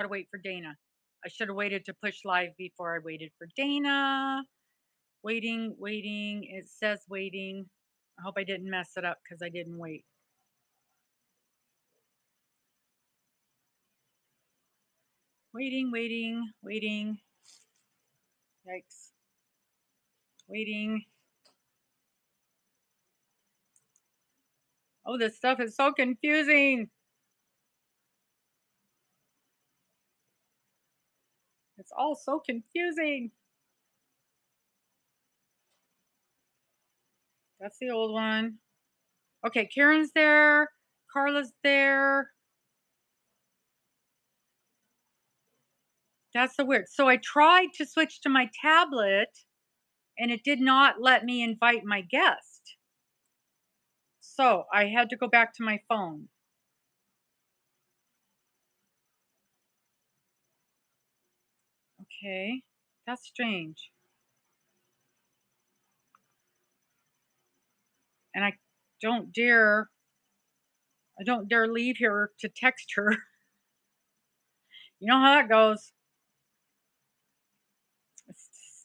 gotta wait for Dana. I should have waited to push live before I waited for Dana. Waiting, waiting. It says waiting. I hope I didn't mess it up because I didn't wait. Waiting, waiting, waiting. Yikes. Waiting. Oh, this stuff is so confusing. It's all so confusing. That's the old one. Okay, Karen's there. Carla's there. That's so weird. So I tried to switch to my tablet and it did not let me invite my guest. So I had to go back to my phone. Okay, that's strange. And I don't dare leave here to text her. You know how that goes. It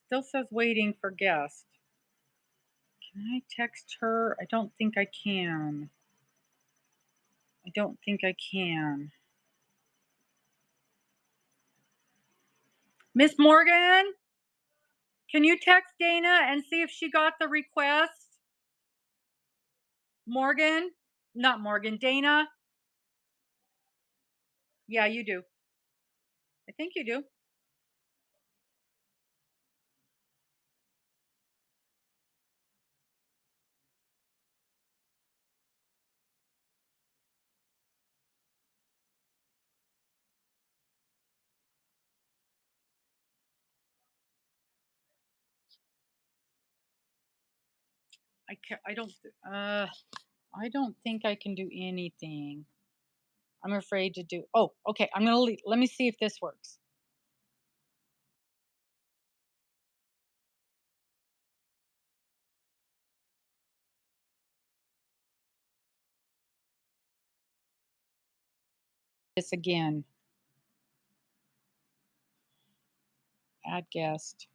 still says waiting for guest. Can I text her? I don't think I can. I don't think I can. Miss Morgan, can you text Dana and see if she got the request? Morgan? Not Morgan, Dana? Yeah, you do. I think you do. I don't think I can do anything. I'm afraid to do. Oh, okay. I'm gonna leave. Let me see if this works. This again. Add guest.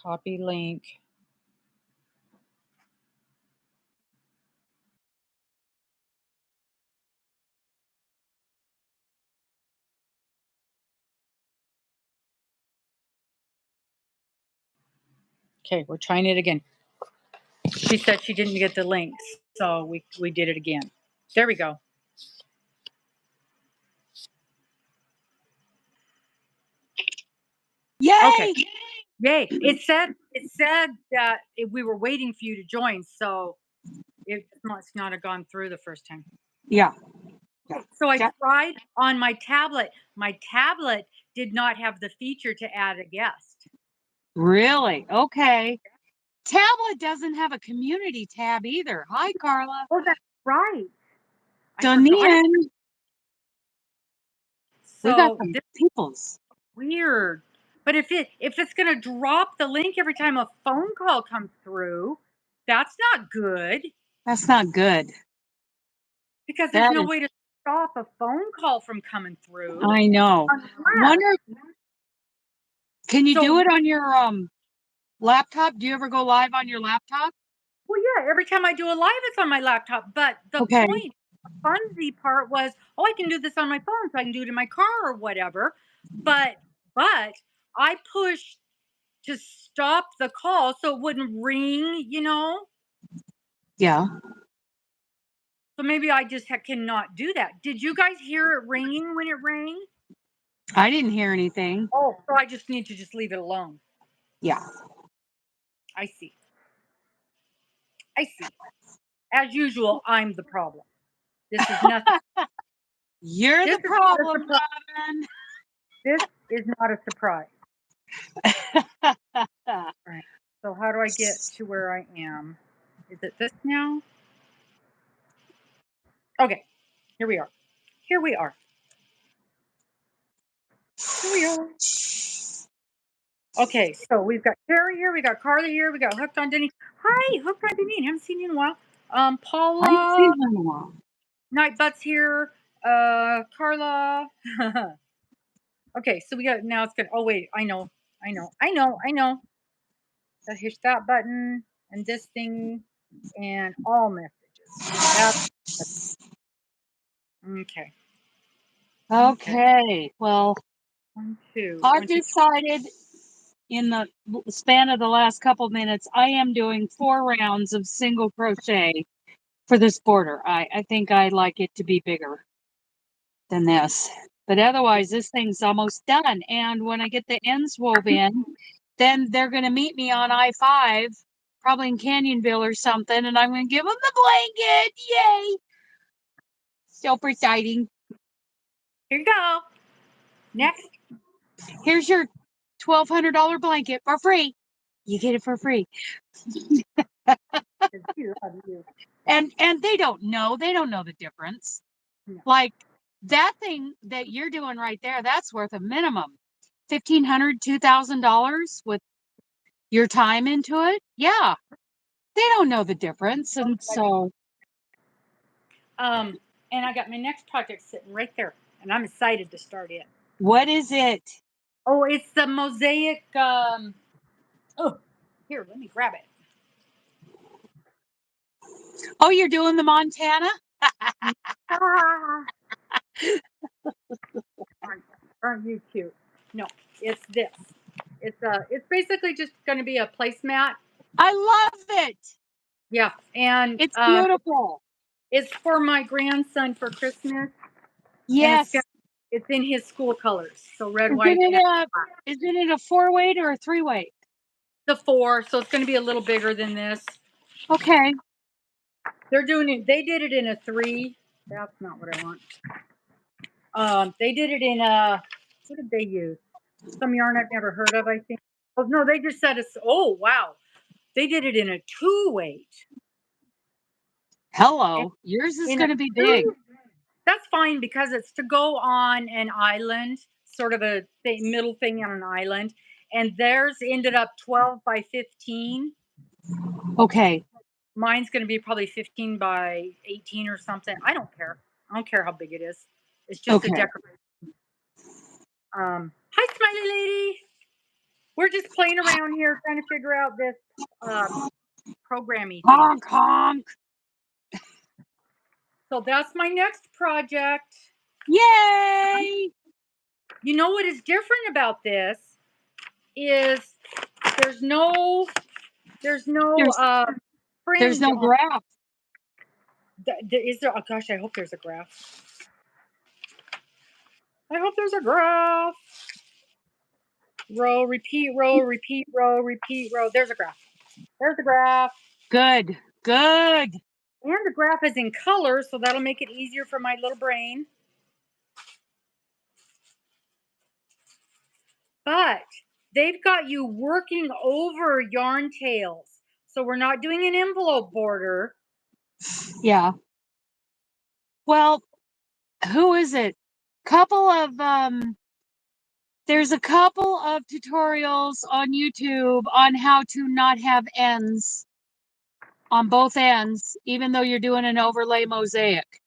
Copy link. Okay, we're trying it again. She said she didn't get the links, so we did it again. There we go. Yay! Okay. Yay. It said that we were waiting for you to join, so it must not have gone through the first time. Yeah. So I tried on my tablet. My tablet did not have the feature to add a guest. Really? Okay. Tablet doesn't have a community tab either. Hi, Carla. Oh, that's right. Done the end. We got So some this peoples. weird. But if it's gonna drop the link every time a phone call comes through, that's not good. That's not good. Because there's no way to stop a phone call from coming through. I know. Wonder, can you do it on your laptop? Do you ever go live on your laptop? Well, yeah, every time I do a live, it's on my laptop. But the point, the funsy part was, oh, I can do this on my phone, so I can do it in my car or whatever. But I pushed to stop the call so it wouldn't ring, you know? Yeah. So maybe I just cannot do that. Did you guys hear it ringing when it rang? I didn't hear anything. Oh, so I just need to just leave it alone. Yeah. I see. I see. As usual, I'm the problem. This is nothing. You're the problem, Robin. This is not a surprise. All right. So how do I get to where I am? Is it this now? Okay. Here we are. Here we are. Here we are. Okay, so we've got Carrie here, we got Carly here, we got Hooked on Denny. Hi, Hooked on Denny. Haven't seen you in a while. Paula. I haven't seen you in a while. Nightbutt's here. Carla. Okay, so we got now it's gonna. Oh wait, I know. So here's that button and this thing and all messages. That's okay. Okay. Okay. Well, One, two, I've one, two. decided in the span of the last couple minutes, I am doing 4 rounds of single crochet for this border. I think I like it to be bigger than this. But otherwise, this thing's almost done. And when I get the ends wove in, then they're going to meet me on I-5, probably in Canyonville or something, and I'm going to give them the blanket. Yay! Super exciting. Here you go. Next. Here's your $1,200 blanket for free. You get it for free. And they don't know. They don't know the difference. No. Like that thing that you're doing right there, that's worth a minimum $1,500, $2,000 with your time into it. Yeah. They don't know the difference. And so And I got my next project sitting right there, and I'm excited to start it. what is it? Oh, it's the mosaic. Oh, here, let me grab it. Oh, you're doing the Montana? Ah, aren't you cute? No, it's this. It's basically just going to be a placemat. I love it. Yeah, and It's beautiful. it's for my grandson for Christmas, and Yes. it's in his school colors, so red, Isn't white, it and a black. isn't it a 4-weight or a 3-weight? The 4, so it's going to be a little bigger than this. Okay. They're doing it. They did it in a 3. That's not what I want. They did it in a. What did they use? Some yarn I've never heard of. I think. Oh no, they just said it's. Oh wow, they did it in a 2-weight. And Hello. Yours is in a going to be big. 2, that's fine because it's to go on an island, sort of a middle thing on an island. And theirs ended up 12 by 15. Okay. Mine's going to be probably 15 by 18 or something. I don't care. I don't care how big it is. It's just a Okay. decoration. Hi, smiley lady. We're just playing around here trying to figure out this programmy thing. Honk honk. So that's my next project. Yay! You know what is different about this is there's no there's no There's there's fringe no on. graph. Is there? Oh gosh, I hope there's a graph. I hope there's a graph. Row, repeat, row, repeat, row, repeat, row. There's a graph. There's a graph. Good. Good. And the graph is in color, so that'll make it easier for my little brain. But they've got you working over yarn tails. So we're not doing an envelope border. Yeah. Well, who is it? Couple of there's a couple of tutorials on YouTube on how to not have ends on both ends, even though you're doing an overlay mosaic.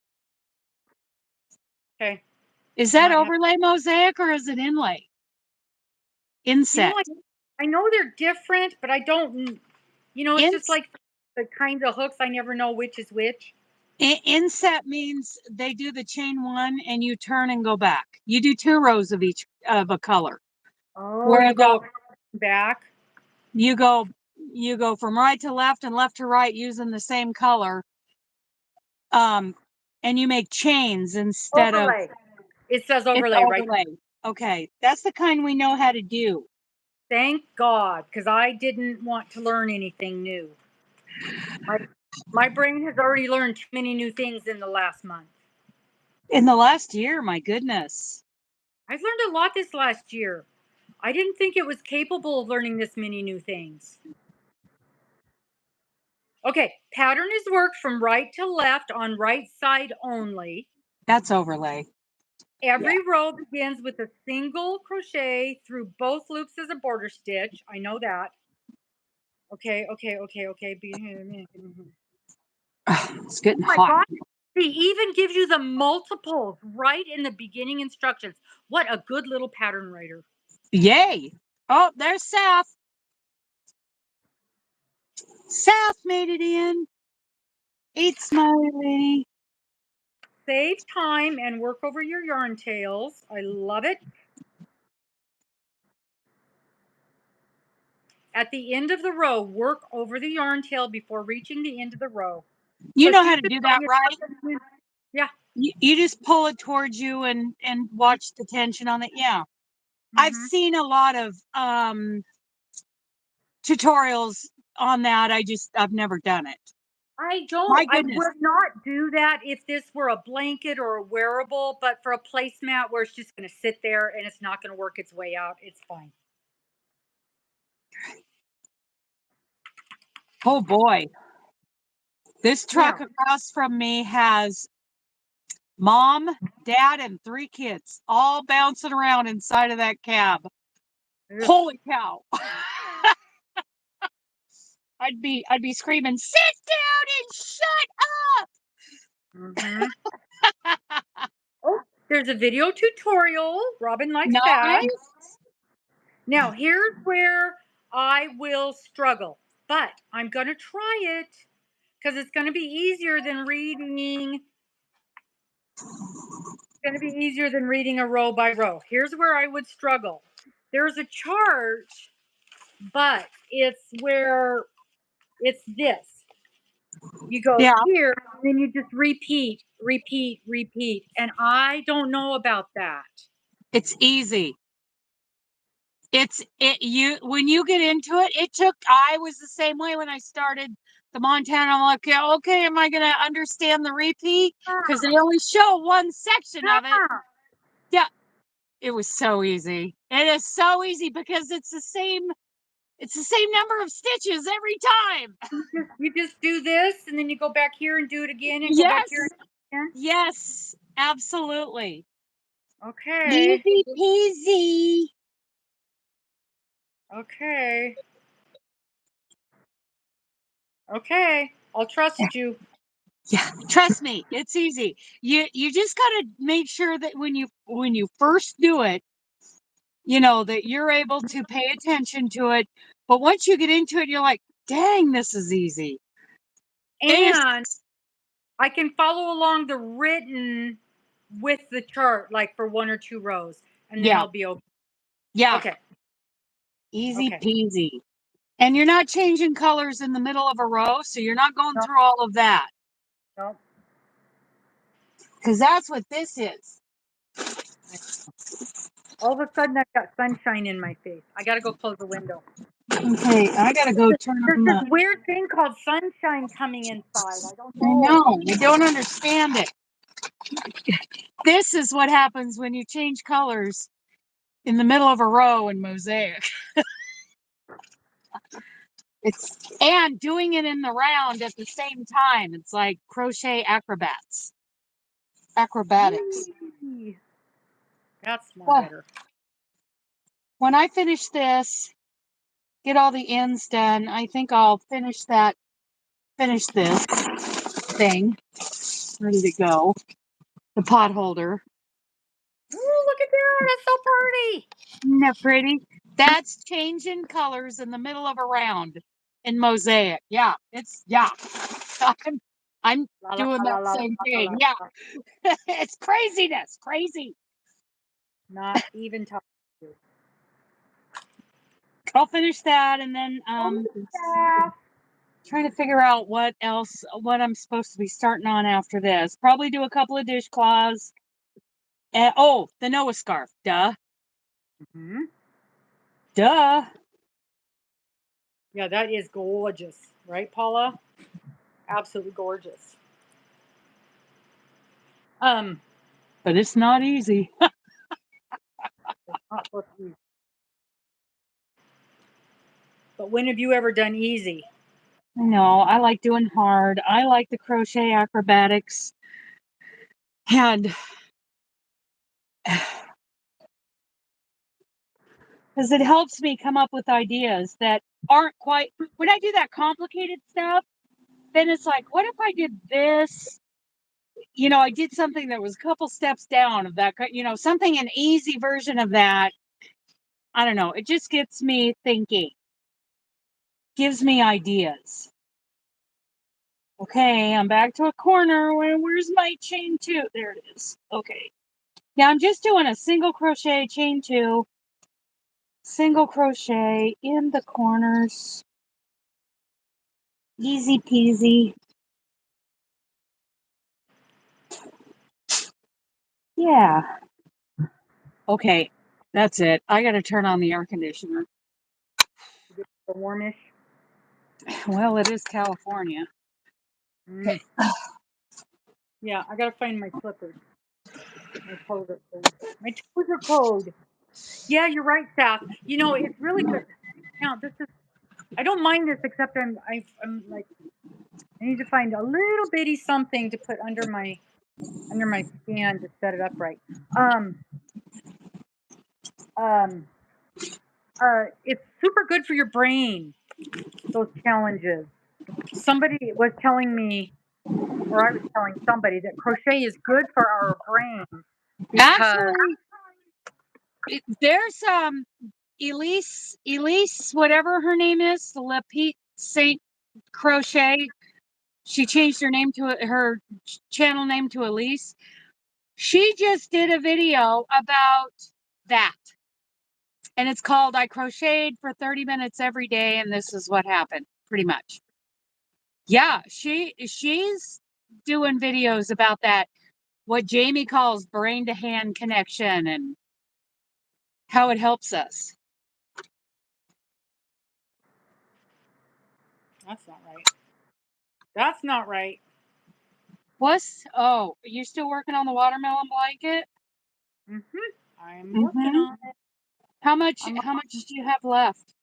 Okay. Is that Might have, overlay mosaic or is it inlay? Inset. I know they're different, but I don't, it's just Ins like the kinds of hooks. I never know which is which. Inset means they do the chain 1 and you turn and go back. You do 2 rows of each of a color. Oh, Where you go back. you go from right to left and left to right using the same color. And you make chains instead of Overlay. It says it's overlay, right? overlay. Okay, that's the kind we know how to do. Thank God, because I didn't want to learn anything new. My brain has already learned too many new things in the last month. In the last year, my goodness. I've learned a lot this last year. I didn't think it was capable of learning this many new things. Okay, pattern is worked from right to left on right side only. That's overlay. Every row begins with a single crochet through both loops as a border stitch. I know that. Okay. It's getting Oh my hot. God. He even gives you the multiples right in the beginning instructions. What a good little pattern writer. Yay. Oh, there's Seth. Seth made it in. Eat, smiley lady. Save time and work over your yarn tails. I love it. At the end of the row, work over the yarn tail before reaching the end of the row. You So know how she's to been do that, doing right? it. Yeah. You just pull it towards you and watch the tension on it. Yeah. I've Mm-hmm. seen a lot of tutorials on that. I've never done it. My I goodness. would not do that if this were a blanket or a wearable, but for a placemat where it's just going to sit there and it's not going to work its way out, it's fine. Oh boy. This truck Now, across from me has mom, dad, and 3 kids all bouncing around inside of that cab. ugh, Holy cow. I'd be screaming, sit down and shut mhm. Oh, there's a video tutorial. Robin likes up. that. Nice. Now, here's where I will struggle, but I'm going to try it because it's going to be easier than reading. It's going to be easier than reading a row by row. Here's where I would struggle. There's a chart, but it's where it's this. You go Yeah, here, and then you just repeat, repeat, repeat. And I don't know about that. it's easy. You when you get into it, I was the same way when I started the Montana. I'm like, yeah, okay, am I gonna understand the repeat? Because they only show one section of it. Yeah. Yeah, it was so easy. It is so easy because it's the same number of stitches every time. You just do this, and then you go back here and do it again, and go back here Yes. and do it again. Yes, absolutely. Okay. Easy peasy. Okay. Okay. I'll trust you. Yeah, trust me, it's easy. You just got to make sure that when you first do it, you know that you're able to pay attention to it. But once you get into it, you're like, "Dang, this is easy." It is. And I can follow along the written with the chart, like for 1 or 2 rows, and then Yeah, I'll be okay. yeah, Okay. easy Okay. peasy. And you're not changing colors in the middle of a row, so you're not going No, through all of that no. because that's what this is. All of a sudden, I've got sunshine in my face. I got to go close the window. Okay, I gotta go turn There's on this the. weird thing called sunshine coming inside. I don't I know. know, I don't understand it. This is what happens when you change colors in the middle of a row in Mosaic. It's and doing it in the round at the same time. It's like crochet acrobatics. Yee. That's more Well, better. when I finish this, get all the ends done, I think I'll finish this thing. Ready to go. The pot holder. Ooh, look at that. That's so pretty. Isn't that pretty? That's changing colors in the middle of a round in Mosaic. Yeah, yeah. I'm, I'm La la doing la that la same la thing. la. Yeah, La. it's craziness, crazy. Not even talking to you. I'll finish that and then Oh, yeah. trying to figure out what I'm supposed to be starting on after this. Probably do a couple of dishcloths. Oh, the Noah scarf. Duh. Mhm. Duh. Yeah, that is gorgeous, right, Paula? Absolutely gorgeous. Um, But it's not easy. it's not supposed to be. But when have you ever done easy? No, I like doing hard. I like the crochet acrobatics. And because it helps me come up with ideas that aren't quite when I do that complicated stuff, then it's like, what if I did this I did something that was a couple steps down of that, something an easy version of that. I don't know. It just gets me thinking, gives me ideas. Okay, I'm back to a corner. Where's my chain two? There it is. Okay. Yeah, I'm just doing a single crochet, chain two, single crochet in the corners. Easy peasy. Yeah. Okay, that's it. I got to turn on the air conditioner. Warmish. Well, it is California. Mm. Yeah, I gotta find my slippers. My toes are cold. My toes are cold. Yeah, you're right, Saf. It's really good. Now, this is. I don't mind this, except I'm like, I need to find a little bitty something to put under my stand to set it up right. Um, um, it's super good for your brain. Those challenges. Somebody was telling me, or I was telling somebody that crochet is good for our brain because Actually, there's Elise, whatever her name is, the Lapete Saint Crochet. She changed her channel name to Elise. She just did a video about that. And it's called I Crocheted for 30 minutes every day and this is what happened, pretty much. Yeah, she's doing videos about that, what Jamie calls brain to hand connection and how it helps us. that's not right. That's not right. Oh, you're still working on the watermelon blanket? I'm working on it. How much do you have left?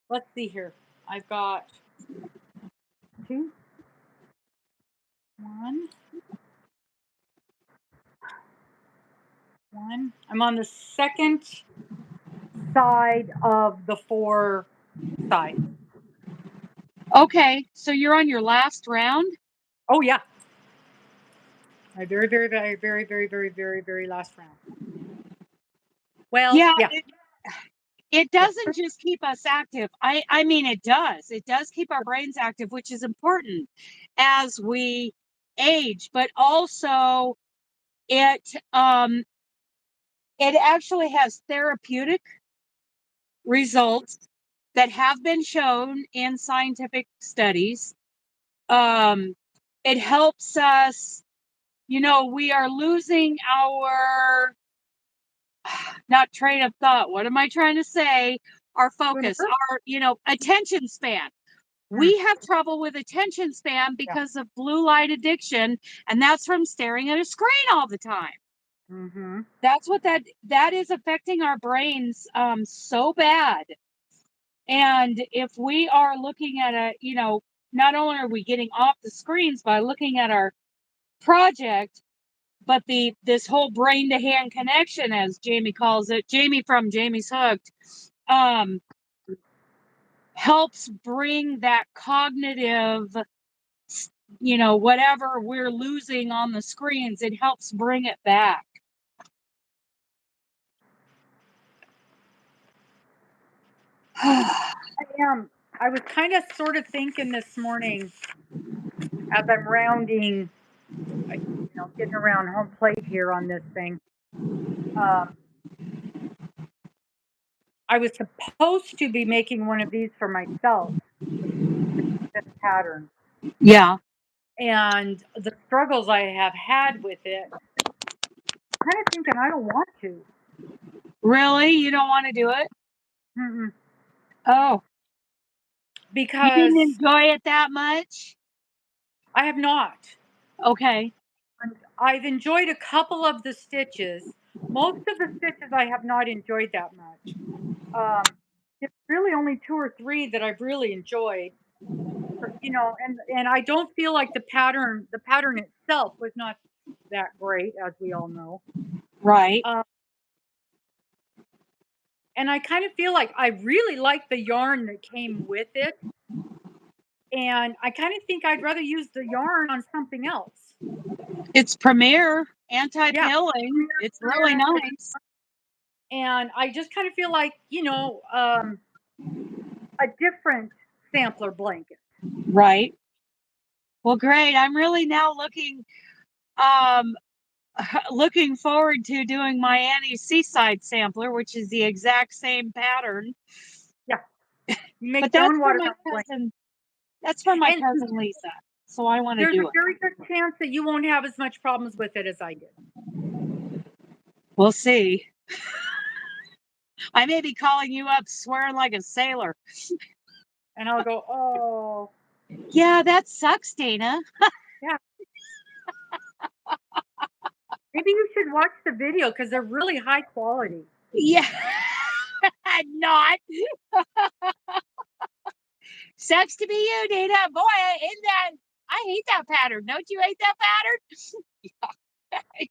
Let's see here. I've got two, one, one. I'm on the second side of the four sides. Okay, so you're on your last round? Oh yeah. My very, very, very, very, very, very, very, very last round. Well, Yeah, yeah. it doesn't just keep us active. I mean, it does. It does keep our brains active, which is important as we age, but also it actually has therapeutic results that have been shown in scientific studies. It helps us, we are losing our not train of thought. What am I trying to say? Our focus, our, attention span. We have trouble with attention span because of blue light addiction, and that's from staring at a screen all the time. Mm-hmm. That's what that is affecting our brains so bad. And if we are looking at not only are we getting off the screens by looking at our project, but this whole brain to hand connection, as Jamie calls it, Jamie from Jamie's Hooked, helps bring that cognitive, whatever we're losing on the screens, it helps bring it back. I was kind of sort of thinking this morning as I'm rounding, getting around home plate here on this thing. I was supposed to be making one of these for myself, this pattern. Yeah. And the struggles I have had with it, I'm kind of thinking I don't want to. Really? You don't want to do it? Mm-mm. Oh. You Because didn't enjoy it that much? I have not. Okay. And I've enjoyed a couple of the stitches. Most of the stitches I have not enjoyed that much. It's really only two or three that I've really enjoyed. And I don't feel like the pattern itself was not that great, as we all know. Right. And I kind of feel like I really like the yarn that came with it. And I kind of think I'd rather use the yarn on something else. It's Premier Yeah, anti-pilling. It's really Premier, nice. and I just kind of feel like, a different sampler blanket. Right. Well, great. I'm really now um looking forward to doing my Annie's Seaside sampler, which is the exact same pattern. Yeah, you make But your that's own for watermelon my blanket. cousin. That's for my And cousin Lisa. So I want to there's a do it. very good chance that you won't have as much problems with it as I did. We'll see. I may be calling you up swearing like a sailor. And I'll go, oh, Yeah, that sucks, Dana. yeah. Maybe you should watch the video because they're really high quality. Yeah. Not. Sucks to be you, Dana. Boy, I hate that pattern. Don't you hate that pattern?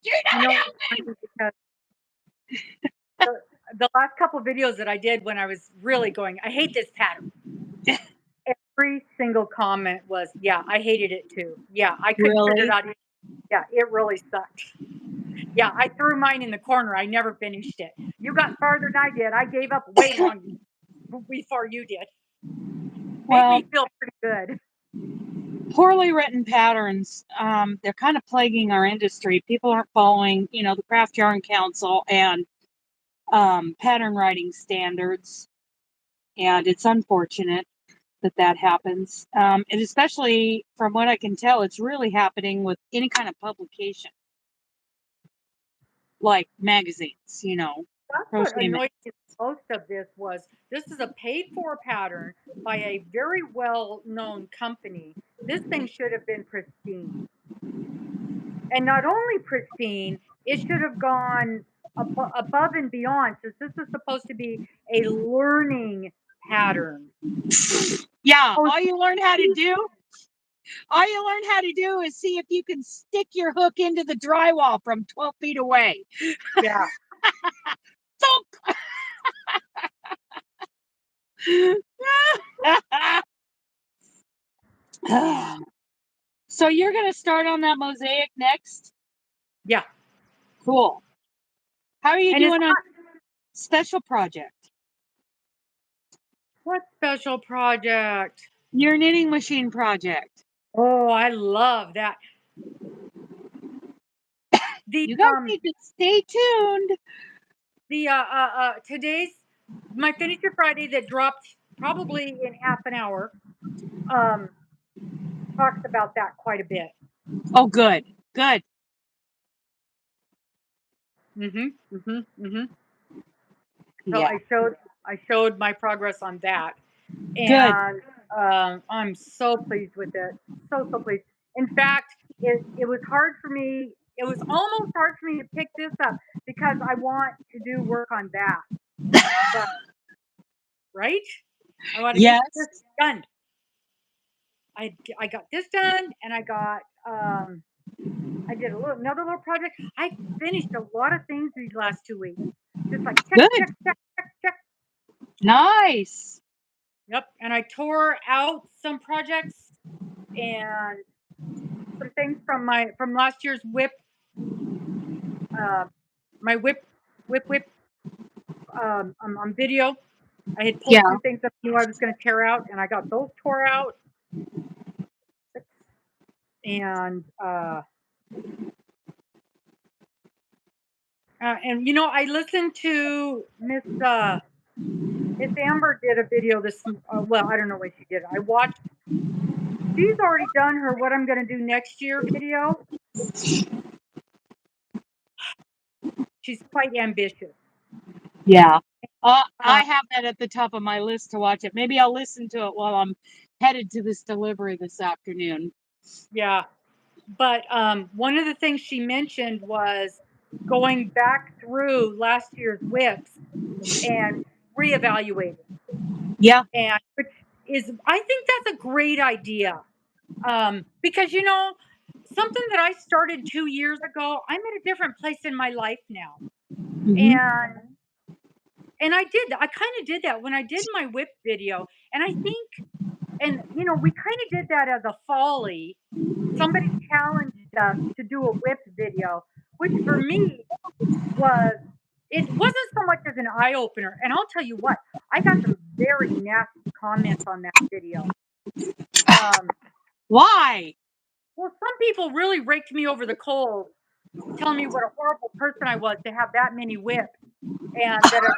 You're You not know, it's helping. funny because the, the last couple of videos that I did when I was really going, I hate this pattern. Every single comment was, yeah, I hated it too. Yeah, I couldn't figure it Really? out. Yeah, it really sucked. Yeah, I threw mine in the corner. I never finished it. You got farther than I did. I gave up way long before you did. Made Well, me feel pretty good. poorly written patterns, they're kind of plaguing our industry. People aren't following, the Craft Yarn Council and pattern writing standards. And it's unfortunate that that happens. And especially from what I can tell, it's really happening with any kind of publication, like magazines, That's what crochet annoyed me most of this was this is a paid for pattern by a very well known company. This thing should have been pristine. And not only pristine, it should have gone above and beyond since this is supposed to be a learning pattern. Yeah, Oh, all you learn how to do is see if you can stick your hook into the drywall from 12 feet away. yeah. Thump! Man. So you're going to start on that mosaic next? Yeah. Cool. How are you And it's doing on special project? what special project? Your knitting machine project. Oh, I love that. The You guys need to stay tuned. today's my Finish Your Friday that dropped probably in half an hour. Um, talks about that quite a bit. Oh, good. Good. Mhm. Mhm. Mhm. So Yeah. I showed my progress on that, Good. and I'm so pleased with it. So pleased. In fact, it was hard for me. It was almost hard for me to pick this up because I want to do work on that. But right, I want to get this Yes. done. I got this done, and I did another little project. I finished a lot of things these last 2 weeks. Just like check, Good. check, check, check, check. Nice. Yep. And I tore out some projects and some things from last year's whip. Uh, my whip on video. I had Yeah. pulled some things up I knew I was going to tear out, and I got those tore out. And I listened to Miss Amber did a video this. Well, I don't know when she did it. I watched. She's already done her what I'm going to do next year video. She's quite ambitious. Yeah. I Uh, have that at the top of my list to watch it. Maybe I'll listen to it while I'm headed to this delivery this afternoon. yeah, but one of the things she mentioned was going back through last year's whips and reevaluating, Yeah. and which is I think that's a great idea because something that I started 2 years ago. I'm at a different place in my life now, Hmm. and I kind of did that when I did my whip video, and I think, and we kind of did that as a folly. Somebody challenged to do a whip video, which for me was it wasn't so much as an eye opener. And I'll tell you what, I got some very nasty comments on that video. Why? Well, some people really raked me over the coals, telling me what a horrible person I was to have that many whips, and that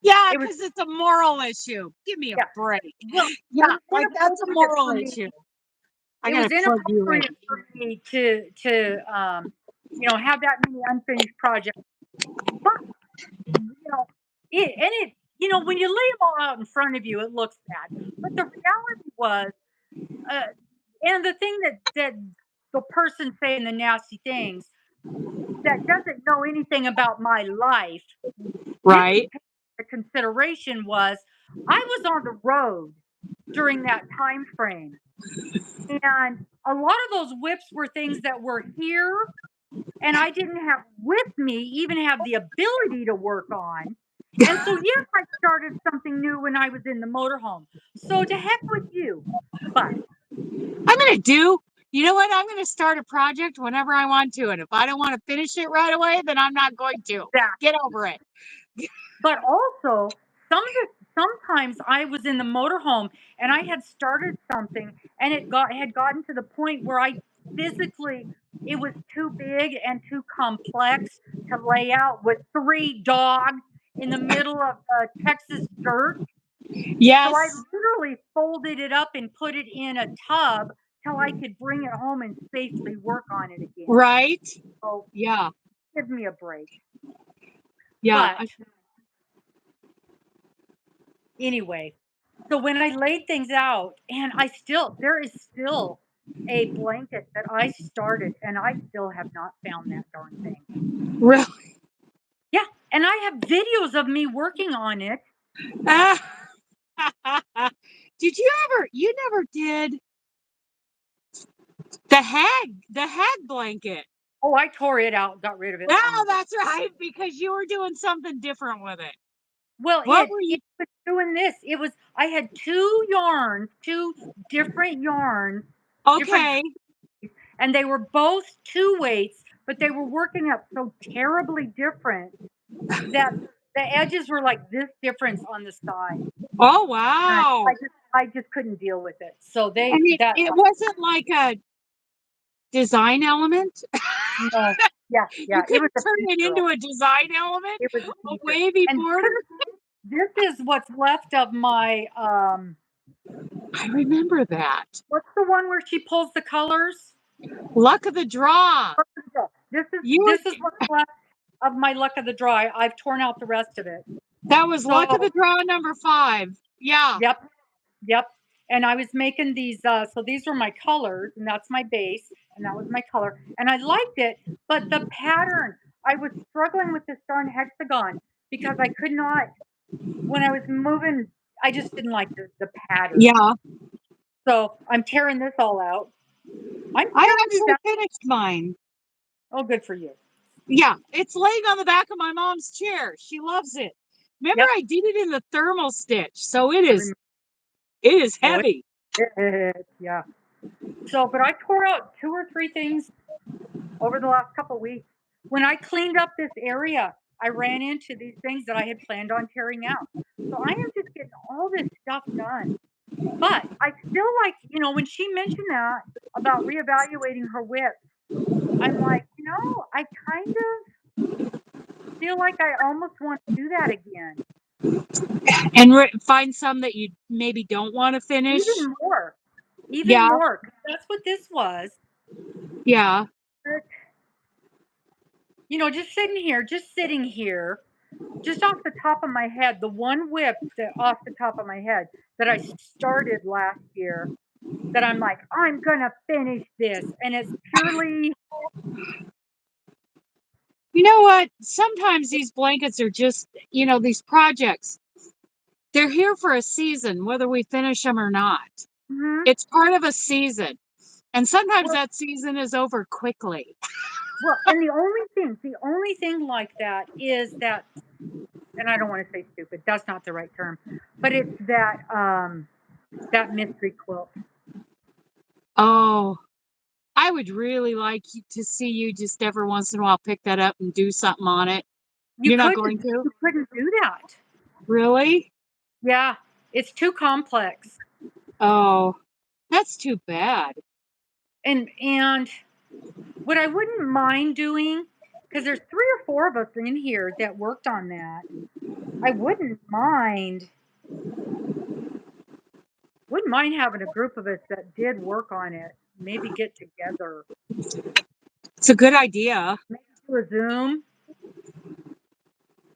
Yeah, it was because it's a moral issue. Give me a yeah. break. Well, it Yeah, was like that's a inappropriate moral for me. issue. I It gotta was plug you in. inappropriate for me to have that many unfinished projects. But when you lay them all out in front of you, it looks bad. But the reality was, uh, and the thing that the person saying the nasty things that doesn't know anything about my life didn't Right. take into consideration was I was on the road during that time frame. And a lot of those whips were things that were here and I didn't have with me, even have the ability to work on. And so, yes, I started something new when I was in the motorhome. So to heck with you. But I'm gonna do. You know what? I'm gonna start a project whenever I want to, and if I don't want to finish it right away, then I'm not going to. that Get over it. but also sometimes I was in the motorhome and I had started something and had gotten to the point where I physically it was too big and too complex to lay out with 3 dogs in the middle of Texas dirt. So I Yes. literally folded it up and put it in a tub till I could bring it home and safely work on it again. Right. So Yeah. give me a break. Yeah. But anyway, so when I laid things out, and there is still a blanket that I started, and I still have not found that darn thing. Really. Yeah, and I have videos of me working on it. Did you ever? You never did the hag blanket. Oh, I tore it out, got rid of it long Oh, ago. that's right, because you were doing something different with it. Well, What were you? it was doing this. It was I had 2 yarns, 2 different yarns, different Okay. and they were both 2 weights, but they were working up so terribly different that the edges were like this difference on the side. Oh And wow. I just couldn't deal with it. So And they that it wasn't like a design element. no. Yeah, You yeah, it was couldn't a turn it feature. into a design element, It was a a feature. wavy And border. this is what's left of my I remember that. what's the one where she pulls the colors? Luck of the draw. You were This is what's left of my luck of the draw. I've torn out the rest of it. that was luck of So, the draw number 5. Yeah. yep, yep. And I was making these, so these were my colors, and that's my base, and that was my color. And I liked it, but the pattern, I was struggling with this darn hexagon because I could not, when I was moving, I just didn't like the pattern. Yeah. So I'm tearing this all out. I'm I tearing these actually out. finished mine. Oh, good for you. Yeah, it's laying on the back of my mom's chair. She loves it. Remember, Yep. I did it in the thermal stitch, so I remember. it is Oh, heavy. yeah. So, but I tore out 2 or 3 things over the last couple weeks. When I cleaned up this area, I ran into these things that I had planned on tearing out. So I am just getting all this stuff done. But I still like, when she mentioned that about reevaluating her whip, I'm like, I kind of feel like I almost want to do that again. And find some that you maybe don't want to finish. Even more. Even Yeah, more. 'Cause that's what this was. yeah. But, just sitting here, just off the top of my head, the one whip that off the top of my head that I started last year that I'm like, I'm gonna finish this. And it's purely You know what? Sometimes these blankets are just, these projects, they're here for a season, whether we finish them or not. mhm. It's part of a season. And sometimes well, that season is over quickly. and the only thing like that is that, and I don't want to say stupid, that's not the right term, but it's that mystery quilt. Oh, I would really like to see you just every once in a while pick that up and do something on it. You're not going to? You couldn't do that. Really? Yeah, it's too complex. Oh, that's too bad. And what I wouldn't mind doing, because there's 3 or 4 of us in here that worked on that. I wouldn't mind having a group of us that did work on it, maybe get together. It's a good idea. Maybe do a Zoom.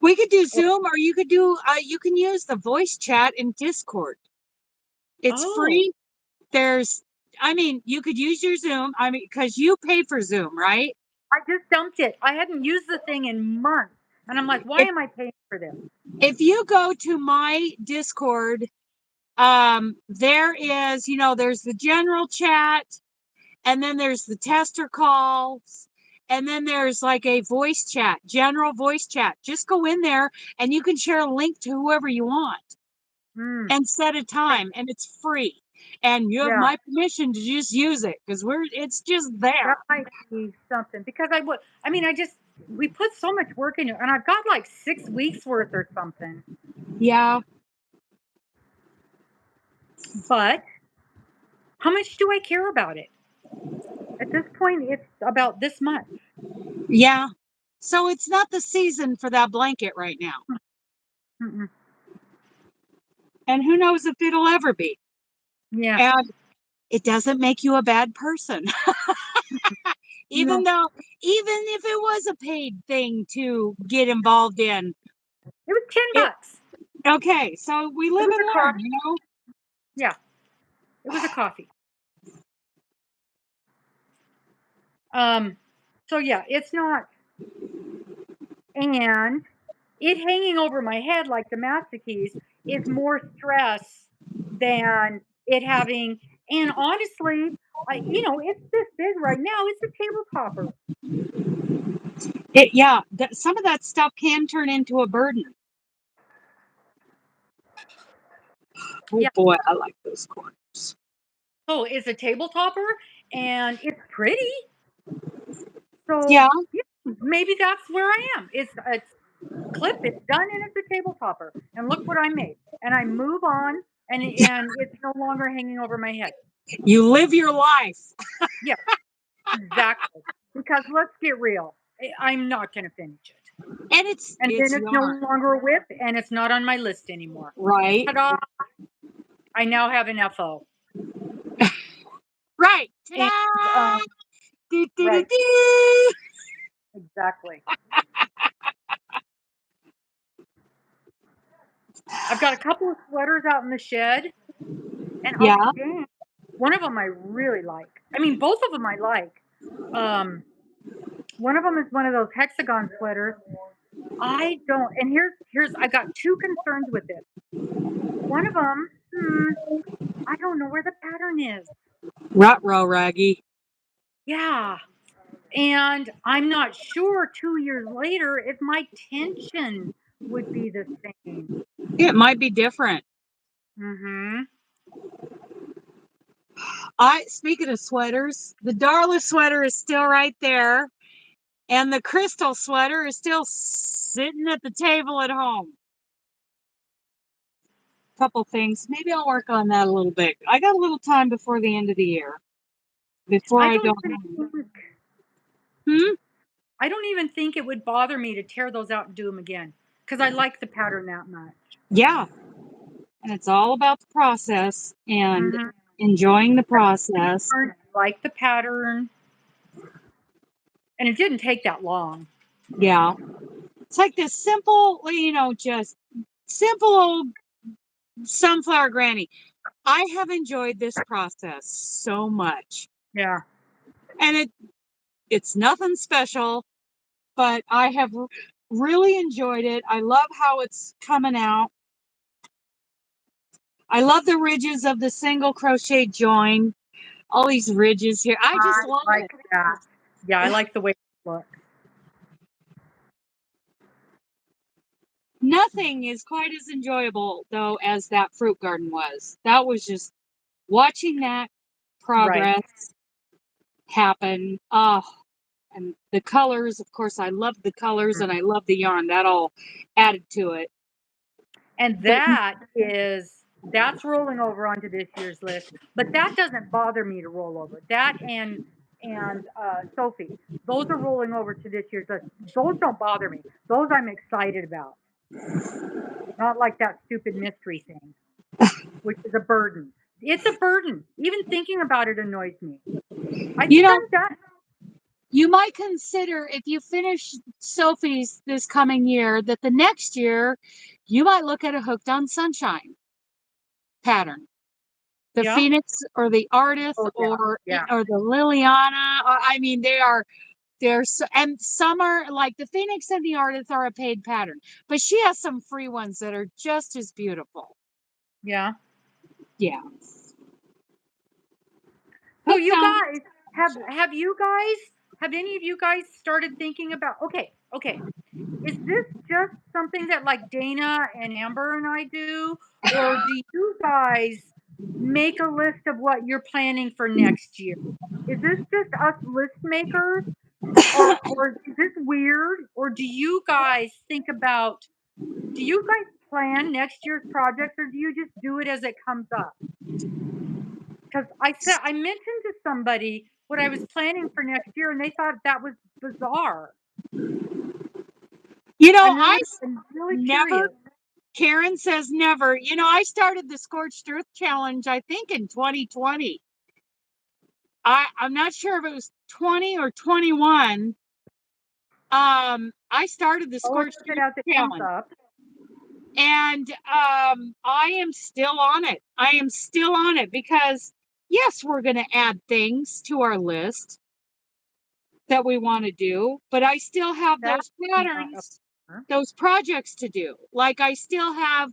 We could do Or Zoom, or you can use the voice chat in Discord. It's oh, free. There's, I mean, you could use your Zoom. I mean, because you pay for Zoom, right? I just dumped it. I hadn't used the thing in months, and I'm like, "Why If am I paying for this?" if you go to my Discord, there is, there's the general chat, and then there's the tester calls, and then there's like a voice chat, general voice chat. Just go in there and you can share a link to whoever you want Mm, and set a okay. time, and it's free. And you have Yeah, my permission to just use it because it's just there. that might be something because I mean, we put so much work into it, and I've got like 6 weeks worth or something. Yeah. But how much do I care about it? At this point, it's about this much. Yeah. So it's not the season for that blanket right now. Mm-mm. And who knows if it'll ever be. Yeah. And it doesn't make you a bad person. even No, though, even if it was a paid thing to get involved in, it was 10 it, bucks. okay, so we It live was and a learn, coffee. Yeah, it was a coffee. Um, so yeah, it's not, and it hanging over my head like the master keys is more stress than it having. And honestly, it's this big right now. It's a table topper. Yeah, some of that stuff can turn into a burden. Oh Yeah. boy, I like those corners. So it's a table topper, and it's pretty. Yeah, So yeah, maybe that's where I am. It's clip. It's done, and it's a table topper. And look what I made. And I move on, and it's no longer hanging over my head. you live your life. Yeah, exactly. Because let's get real. I'm not going to finish it. And And then it's it's no yarn, longer a whip, and it's not on my list anymore. right? Ta-da! I now have an FO. Right. And Ta-da! Do, do, do, right, do. exactly. I've got a couple of sweaters out in the shed, and I'll be Yeah. dang. One of them I really like. I mean, both of them I like. Um, one of them is one of those hexagon sweaters. I don't. And here's I got two concerns with it. One of them, I don't know where the pattern is. Ruh-roh, Raggy. Yeah, and I'm not sure 2 years later if my tension would be the same. It might be different. Mhm. Speaking of sweaters, the Darla sweater is still right there, and the Crystal sweater is still sitting at the table at home. Couple things. Maybe I'll work on that a little bit. I got a little time before the end of the year, before I I don't go even home. think Hmm? I don't even think it would bother me to tear those out and do them again because I like the pattern that much. Yeah. And it's all about the process and Mhm. enjoying the process. I like the pattern, and it didn't take that long. Yeah. It's like this simple, just simple old sunflower granny. I have enjoyed this process so much. Yeah. And it's nothing special, but I have really enjoyed it. I love how it's coming out. I love the ridges of the single crochet join. All these ridges here. I just I love like it. that. Yeah, I like the way it looks. Nothing is quite as enjoyable though as that fruit garden was. That was just watching that Right. progress happen. And the colors, of course, I love the colors and I love the yarn. That all added to it. And But that's rolling over onto this year's list, but that doesn't bother me to roll over. That and Sophie, those are rolling over to this year's list. Those don't bother me. Those I'm excited about. Not like that stupid mystery thing, which is a burden. It's a burden. Even thinking about it annoys me. I you think know, I'm done. you might consider if you finish Sophie's this coming year, that the next year you might look at a Hooked on Sunshine pattern. The Yeah. Phoenix or the Artist Oh yeah. Yeah. or the Liliana. I mean, they're so, and some are like the Phoenix and the Artist are a paid pattern, but she has some free ones that are just as beautiful. Yeah. Yeah. So Hooked you on. guys have any of you guys started thinking about okay. Is this just something that like Dana and Amber and I do? Or do you guys make a list of what you're planning for next year? Is this just us list makers? Or is this weird? Or do you guys plan next year's projects or do you just do it as it comes up? Because I mentioned to somebody what I was planning for next year and they thought that was bizarre. I'm really Never. curious. Karen says never. I started the Scorched Earth Challenge, I think, in 2020. I'm not sure if it was 20 or 21. I started the Always Scorched look it Earth as it comes Challenge, up. and I am still on it. I am still on it because, yes, we're going to add things to our list that we want to do, but I still have That's those not a patterns, those projects to do. Like I still have,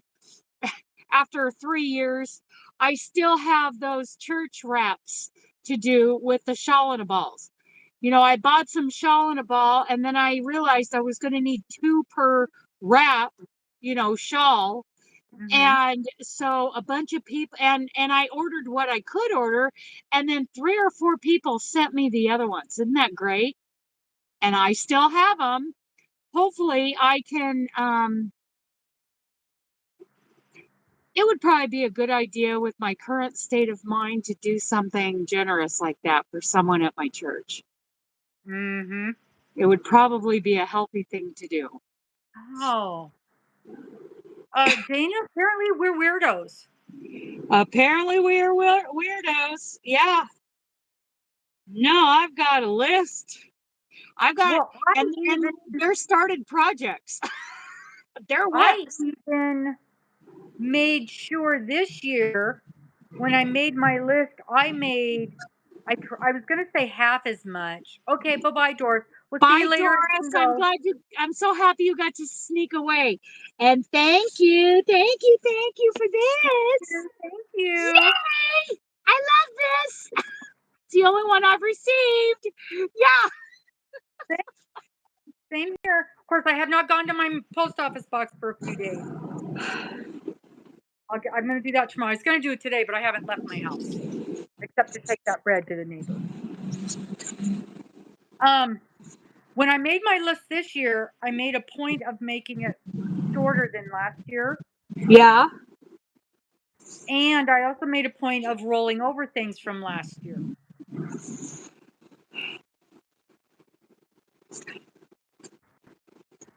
after 3 years, I still have those church wraps to do with the shawl and a balls. I bought some shawl and a ball, and then I realized I was going to need 2 per wrap, shawl. Mhm. And so a bunch of people, and I ordered what I could order, and then 3 or 4 people sent me the other ones. Isn't that great? And I still have them. Hopefully I can it would probably be a good idea with my current state of mind to do something generous like that for someone at my church. Mhm. It would probably be a healthy thing to do. Oh. Dana, apparently we're weirdos. Apparently we are weirdos. Yeah. No, I've got a list. I've got Well, I and even they're started projects. They're I WIPs. even made sure this year when I made my list, I was gonna say half as much. Okay, bye-bye, Doris. We'll see Bye, you later. I can Doris. go. I'm so happy you got to sneak away. And thank you for this. Thank you. Yay! I love this. It's the only one I've received. Yeah. Same here. Of course, I have not gone to my post office box for a few days. I'm going to do that tomorrow. I was going to do it today, but I haven't left my house except to take that bread to the neighbor. Um, when I made my list this year, I made a point of making it shorter than last year, Yeah. and I also made a point of rolling over things from last year.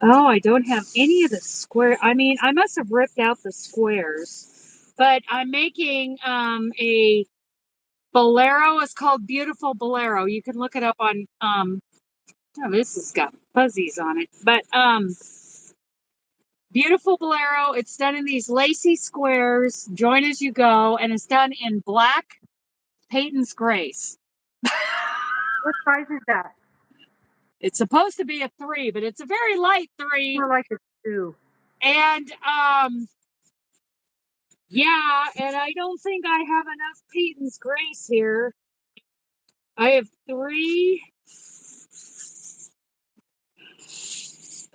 Oh, I don't have any of the square. I mean, I must have ripped out the squares, but I'm making a bolero. It's called Beautiful Bolero. You can look it up on oh, this has got fuzzies on it, but Beautiful Bolero. It's done in these lacy squares, join as you go, and it's done in black Peyton's Grace. What size is that? It's supposed to be a 3, but it's a very light 3. More like a 2. And yeah, and I don't think I have enough Peyton's Grace here. I have 3.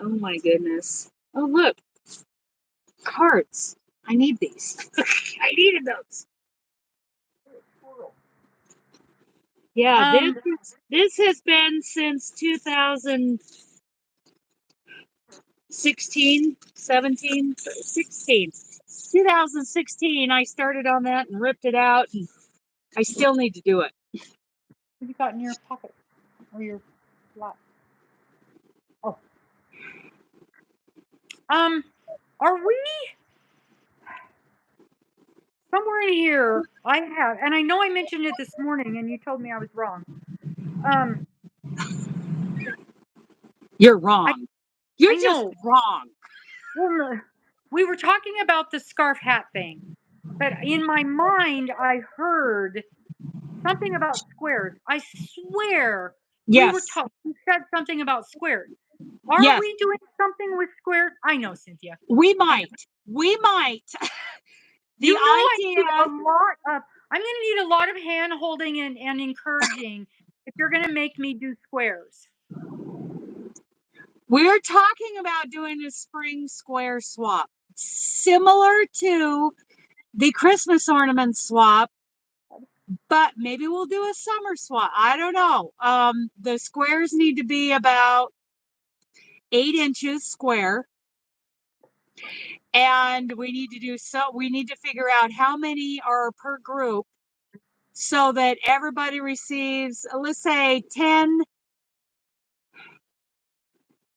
Oh my goodness. Oh look, cards. I need these. I needed those. Yeah, this has been since 2016, 17, 16. 2016, I started on that and ripped it out, and I still need to do it. What have you got in your pocket or your lap? Oh. Are we somewhere in here? I have, and I know I mentioned it this morning, and you told me I was wrong. Um, You're I wrong. You're I just know. wrong. Well, no, we were talking about the scarf hat thing, but in my mind, I heard something about squares. I swear we were Yes. talking. You said something about squares. Are Yes. we doing something with squares? I know, Cynthia. We I know. might. We might. The You know, I need idea. a lot of. I'm going to need a lot of hand holding and encouraging if you're going to make me do squares. We're talking about doing a spring square swap, similar to the Christmas ornament swap, but maybe we'll do a summer swap. I don't know. The squares need to be about 8 inches square, and we need to figure out how many are per group so that everybody receives, let's say, 10.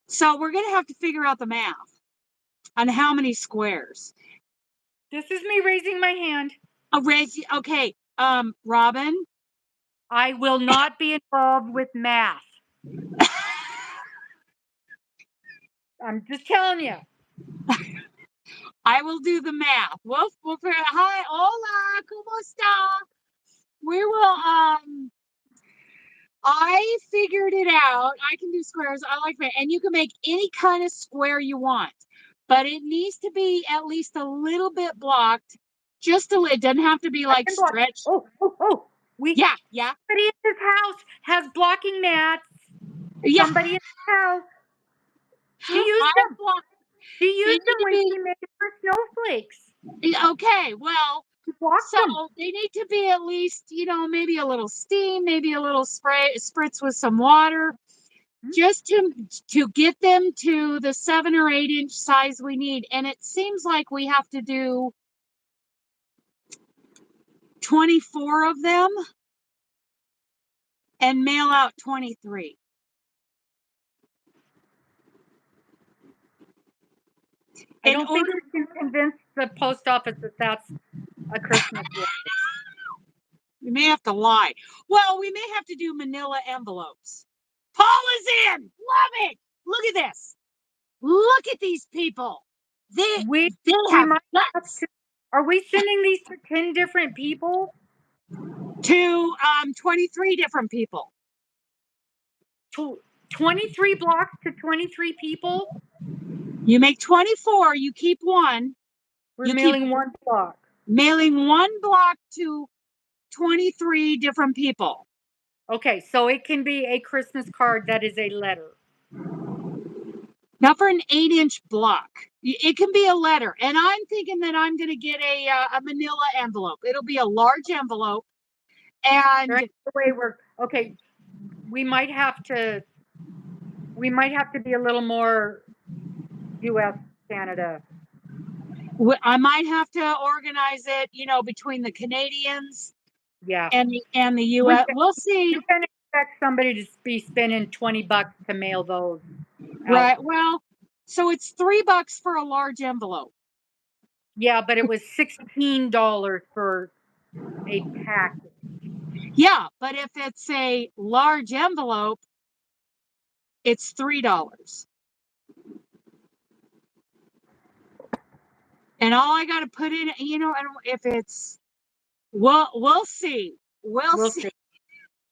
So we're going to have to figure out the math on how many squares. This is me raising my hand. Okay, Robin. I will not be involved with math. I'm just telling you. I will do the math. We'll figure. Hi, hola, ¿cómo está? We will. I figured it out. I can do squares. I like that, and you can make any kind of square you want, but it needs to be at least a little bit blocked. Just a little. It doesn't have to be I like can block. stretched. Oh. Yeah. Somebody in this house has blocking mats. Yeah. Somebody in this house. She I used them. block. She They used need them to when be she made her snowflakes. okay. Well, She blocked so them. they need to be at least, maybe a little steam, maybe a little spritz with some water, just to get them to the 7 or 8 inch size we need. And it seems like we have to do 24 of them and mail out 23. I In don't think order, you can convince the post office that that's a Christmas gift. we may have to lie. Well, we may have to do manila envelopes. Paul is in. Love it. Look at this. Look at these people. They We they we have might have guts. to. Are we sending these to 10 different people? To 23 different people. 23 blocks to 23 people? You make 24, you keep one. We're You keep mailing one block. mailing one block to 23 different people. Okay, so it can be a Christmas card that is a letter. Now for an 8-inch block, it can be a letter. And I'm thinking that I'm going to get a manila envelope. It'll be a large envelope. And Right? The way we're okay, we might have to be a little more US, Canada. I might have to organize it, between the Canadians Yeah. and the We US. can, We'll see. you can expect somebody to be spending $20 to mail those out. Right. Well, so it's $3 for a large envelope. Yeah, but it was $16 for a package. Yeah, but if it's a large envelope, it's $3. And all I got to put in, and if it's, we'll see. We'll We'll see. see.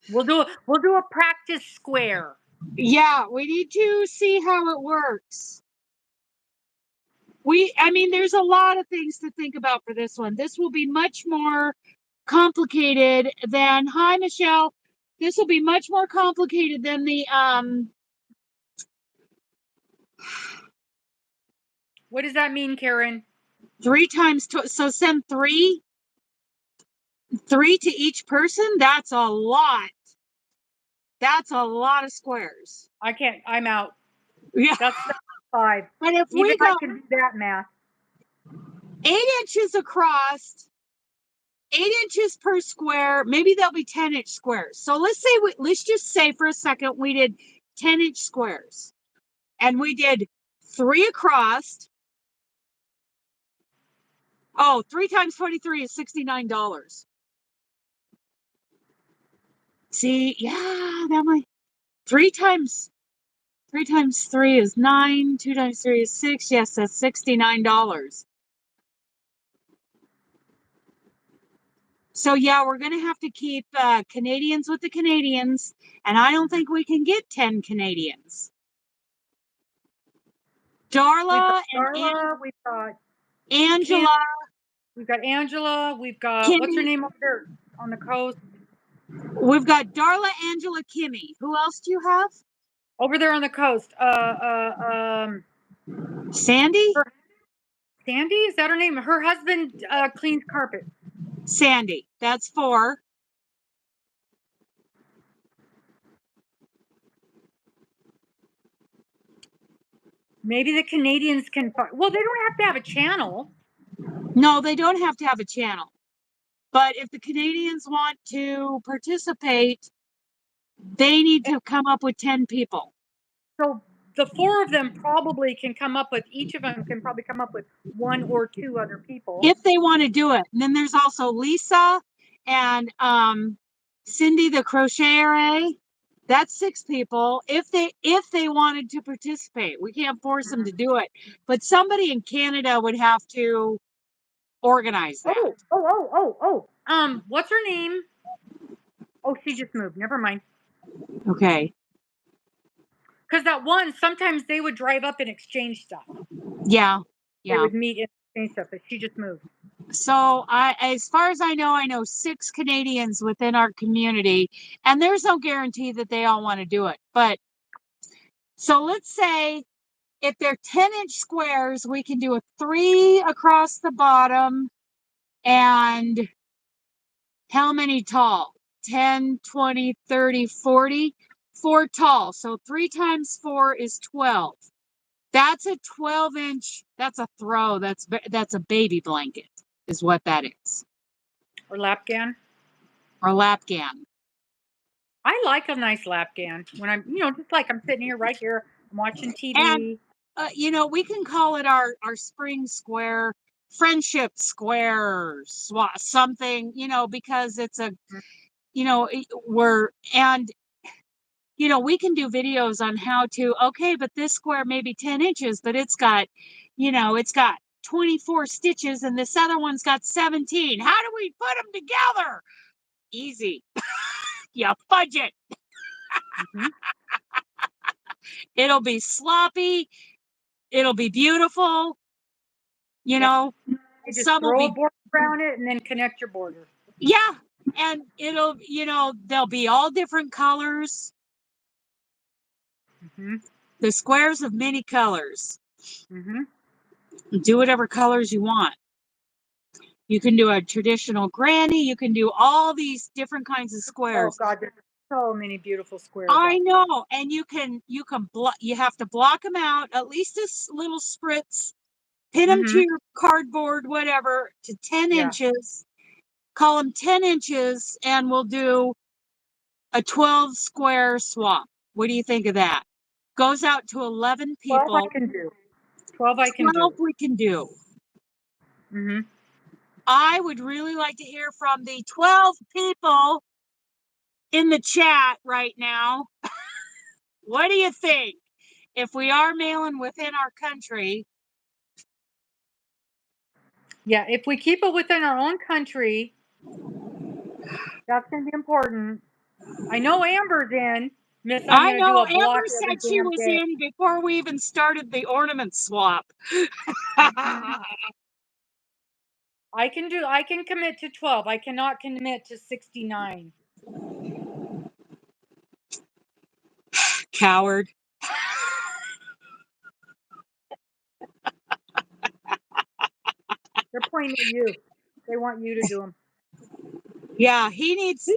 We'll do a practice square. Yeah, we need to see how it works. I mean, there's a lot of things to think about for this one. This will be much more complicated than, hi, Michelle. This will be much more complicated than the, What does that mean, Karen? 3 times, so send three to each person. That's a lot. That's a lot of squares. I can't. I'm out. Yeah. That's 5. But if Even we I go can do that math. 8 inches across, 8 inches per square, maybe there'll be 10-inch squares. So let's just say for a second we did 10-inch squares, and we did 3 across. Oh, 3 times 23 is $69. See, yeah, that might 3 times 3 is 9. 2 times 3 is 6. Yes, that's $69. So yeah, we're gonna have to keep Canadians with the Canadians, and I don't think we can get 10 Canadians. Darla and We've got Kim, Angela, we've got Angela, we've got what's her Kimmy. name over there on the coast? We've got Darla, Angela, Kimmy. Who else do you have? Over there on the coast. Sandy? Sandy, is that her name? Her husband cleans carpet. Sandy. That's 4. Maybe the Canadians can. Well, they don't have to have a channel. No, they don't have to have a channel. But if the Canadians want to participate, they need to come up with 10 people. So the 4 of them probably can come up with, each of them can probably come up with 1 or 2 other people. If they want to do it. And then there's also Lisa and Cindy the crocheter. That's 6 people. If they wanted to participate, we can't force them to do it. But somebody in Canada would have to organize that. What's her name? Oh, she just moved. Never mind. Okay. Because that one, sometimes they would drive up and exchange stuff. Yeah. They would meet and exchange stuff, but she just moved. So as far as I know 6 Canadians within our community, and there's no guarantee that they all want to do it. But so let's say if they're 10-inch squares, we can do a 3 across the bottom, and how many tall? 10, 20, 30, 40, 4 tall. So 3 times 4 is 12. That's a 12-inch. That's a throw. That's a baby blanket is what that is. Or lapgan. Or lapgan. I like a nice lapgan when I'm, just like I'm sitting here right here, I'm watching TV. And we can call it our spring square, friendship square, something, because it's a, we can do videos on how to, okay, but this square may be 10 inches, but it's got 24 stitches and this other one's got 17. How do we put them together? Easy. You fudge it. Mm-hmm. It'll be sloppy. It'll be beautiful. You just Some will throw be a border around it and then connect your border. Yeah. And it'll, they'll be all different colors. Mm-hmm. The squares of many colors. Mm-hmm. Do whatever colors you want. You can do a traditional granny. You can do all these different kinds of Oh squares. God, there's so many beautiful squares. I know. And you have to block them out, at least a little spritz, pin them to your cardboard, whatever, to 10 inches. Call them 10 inches, and we'll do a 12 square swap. What do you think of that? Goes out to 11 people. 12 I can do. 12 I can do. 12 we can do. Mm-hmm. I would really like to hear from the 12 people in the chat right now. What do you think? If we are mailing within our country. Yeah, if we keep it within our own country, that's going to be important. I know Amber's in. Miss, I'm I going to do know a block Amber every said she damn was day. in before we even started the ornament swap. I can commit to 12. I cannot commit to 69. Coward. They're pointing at you. They want you to do them. Yeah, he needs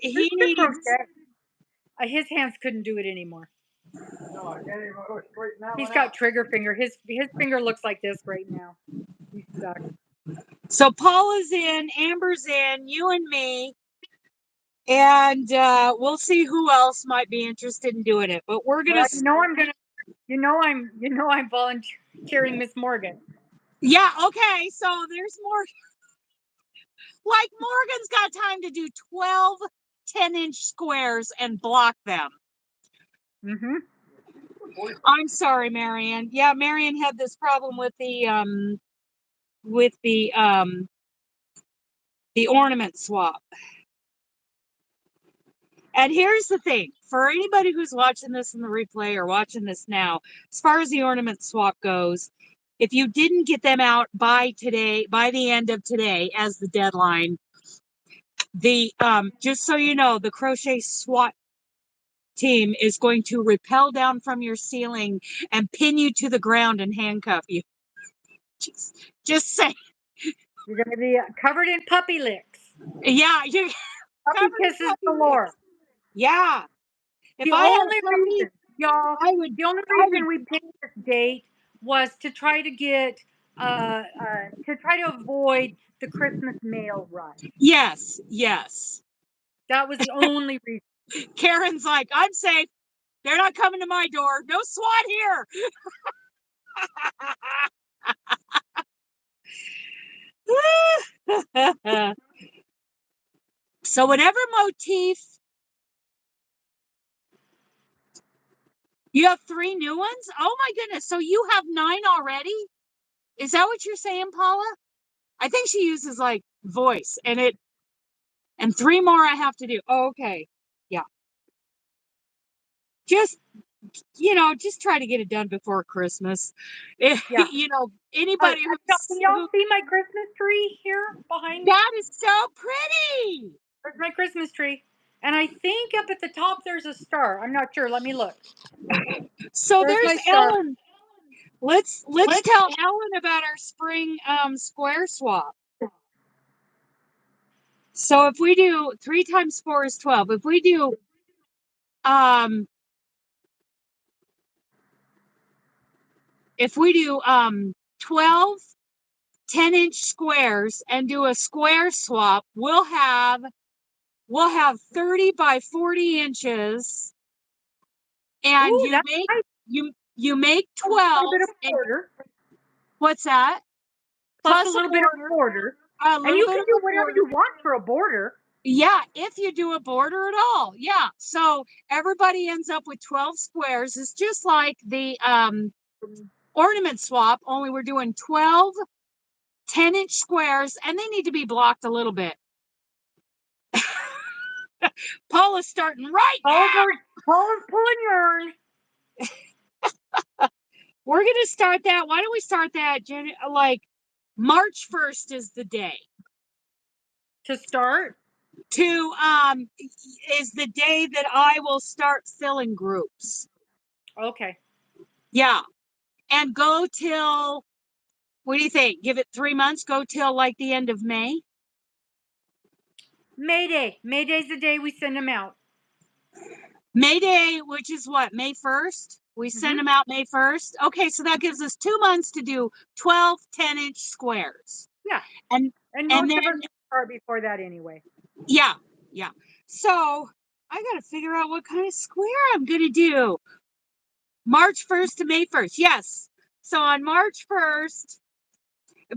His hands couldn't do it anymore. No, I can't even go straighten that He's one got out. trigger finger. His finger looks like this right now. He's stuck. So Paula's in, Amber's in, you and me, and we'll see who else might be interested in doing it. But we're gonna, Well, I'm volunteering Miss Morgan. yeah, okay. So there's more. Like Morgan's got time to do 12 10-inch squares and block them. Mm-hmm. I'm sorry, Marion. Yeah, Marion had this problem with the ornament swap. And here's the thing, for anybody who's watching this in the replay or watching this now, as far as the ornament swap goes, if you didn't get them out by today, by the end of today as the deadline, the just so you know, the crochet SWAT team is going to rappel down from your ceiling and pin you to the ground and handcuff you. Just say, You're going to be covered in puppy licks. yeah, you Puppy kisses galore. Yeah. If The I had only reason, y'all, the only reason we picked this date was to try to get to try to avoid the Christmas mail rush. Yes, yes. That was the only reason. Karen's like, I'm safe. They're not coming to my door. No SWAT here. So whatever motif, you have 3 new ones? Oh my goodness. So you have 9 already? Is that what you're saying, Paula? I think she uses like voice and 3 more I have to do. Oh, okay. Yeah. Just, just try to get it done before Christmas. If, Yeah. anybody Can y'all see my Christmas tree here behind me? That is so pretty. There's my Christmas tree. And I think up at the top there's a star. I'm not sure. Let me look. So there's Ellen. Let's tell Ellen about our spring square swap. So if we do 3 times 4 is 12. If we do 12 10-inch squares and do a square swap, we'll have 30 by 40 inches, and ooh, you make 12. What's that? Plus a little bit of border. And you can do whatever you want for a border. Yeah, if you do a border at all. Yeah. So everybody ends up with 12 squares. It's just like the ornament swap, only we're doing 12 10-inch squares, and they need to be blocked a little bit. Paula's starting right now. Paula's pulling yarn. We're going to start that. Why don't we start that, Jenny? Like March 1st is the day. To start? Is the day that I will start filling groups. Okay. Yeah. And go till, what do you think? Give it 3 months, go till like the end of May? May Day. May Day's the day we send them out. May Day, which is what, May 1st? We send them out May 1st? Okay, so that gives us 2 months to do 12 10-inch squares. Yeah. And most of us start before that anyway. Yeah, yeah. So I got to figure out what kind of square I'm going to do. March 1st to May 1st. Yes. So on March 1st,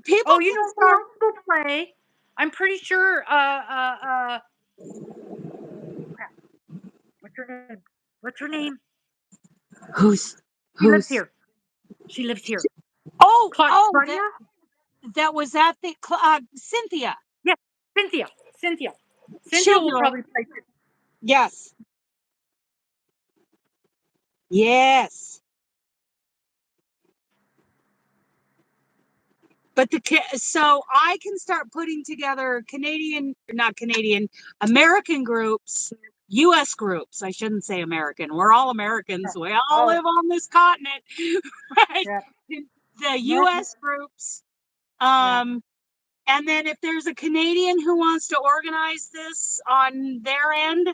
people can start to play. I'm pretty sure What's her name? Who's She lives here. She lives here. Claudia? That was at the Cynthia. Yes, Cynthia. Cynthia will probably play too. Yes. Yes. But so I can start putting together American groups, U.S. groups. I shouldn't say American. We're all Americans. We all live on this continent, right? Yeah. The U.S. groups. And then if there's a Canadian who wants to organize this on their end,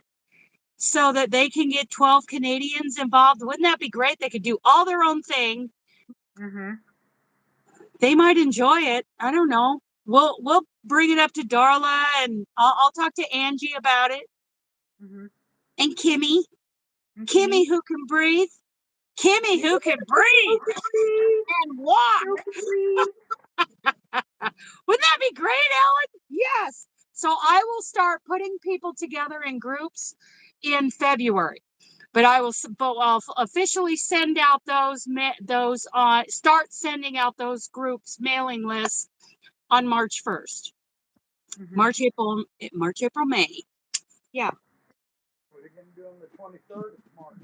so that they can get 12 Canadians involved. Wouldn't that be great? They could do all their own thing. Mm-hmm. They might enjoy it. I don't know. We'll bring it up to Darla, and I'll talk to Angie about it. Mm-hmm. And Kimmy. Mm-hmm. Kimmy who can breathe. Kimmy who can breathe and walk. Wouldn't that be great, Ellen? Yes. So I will start putting people together in groups in February. But I'll officially send out start sending out those groups mailing lists on March 1st. Mm-hmm. March, April, May. Yeah. What are you going to do on the 23rd of March?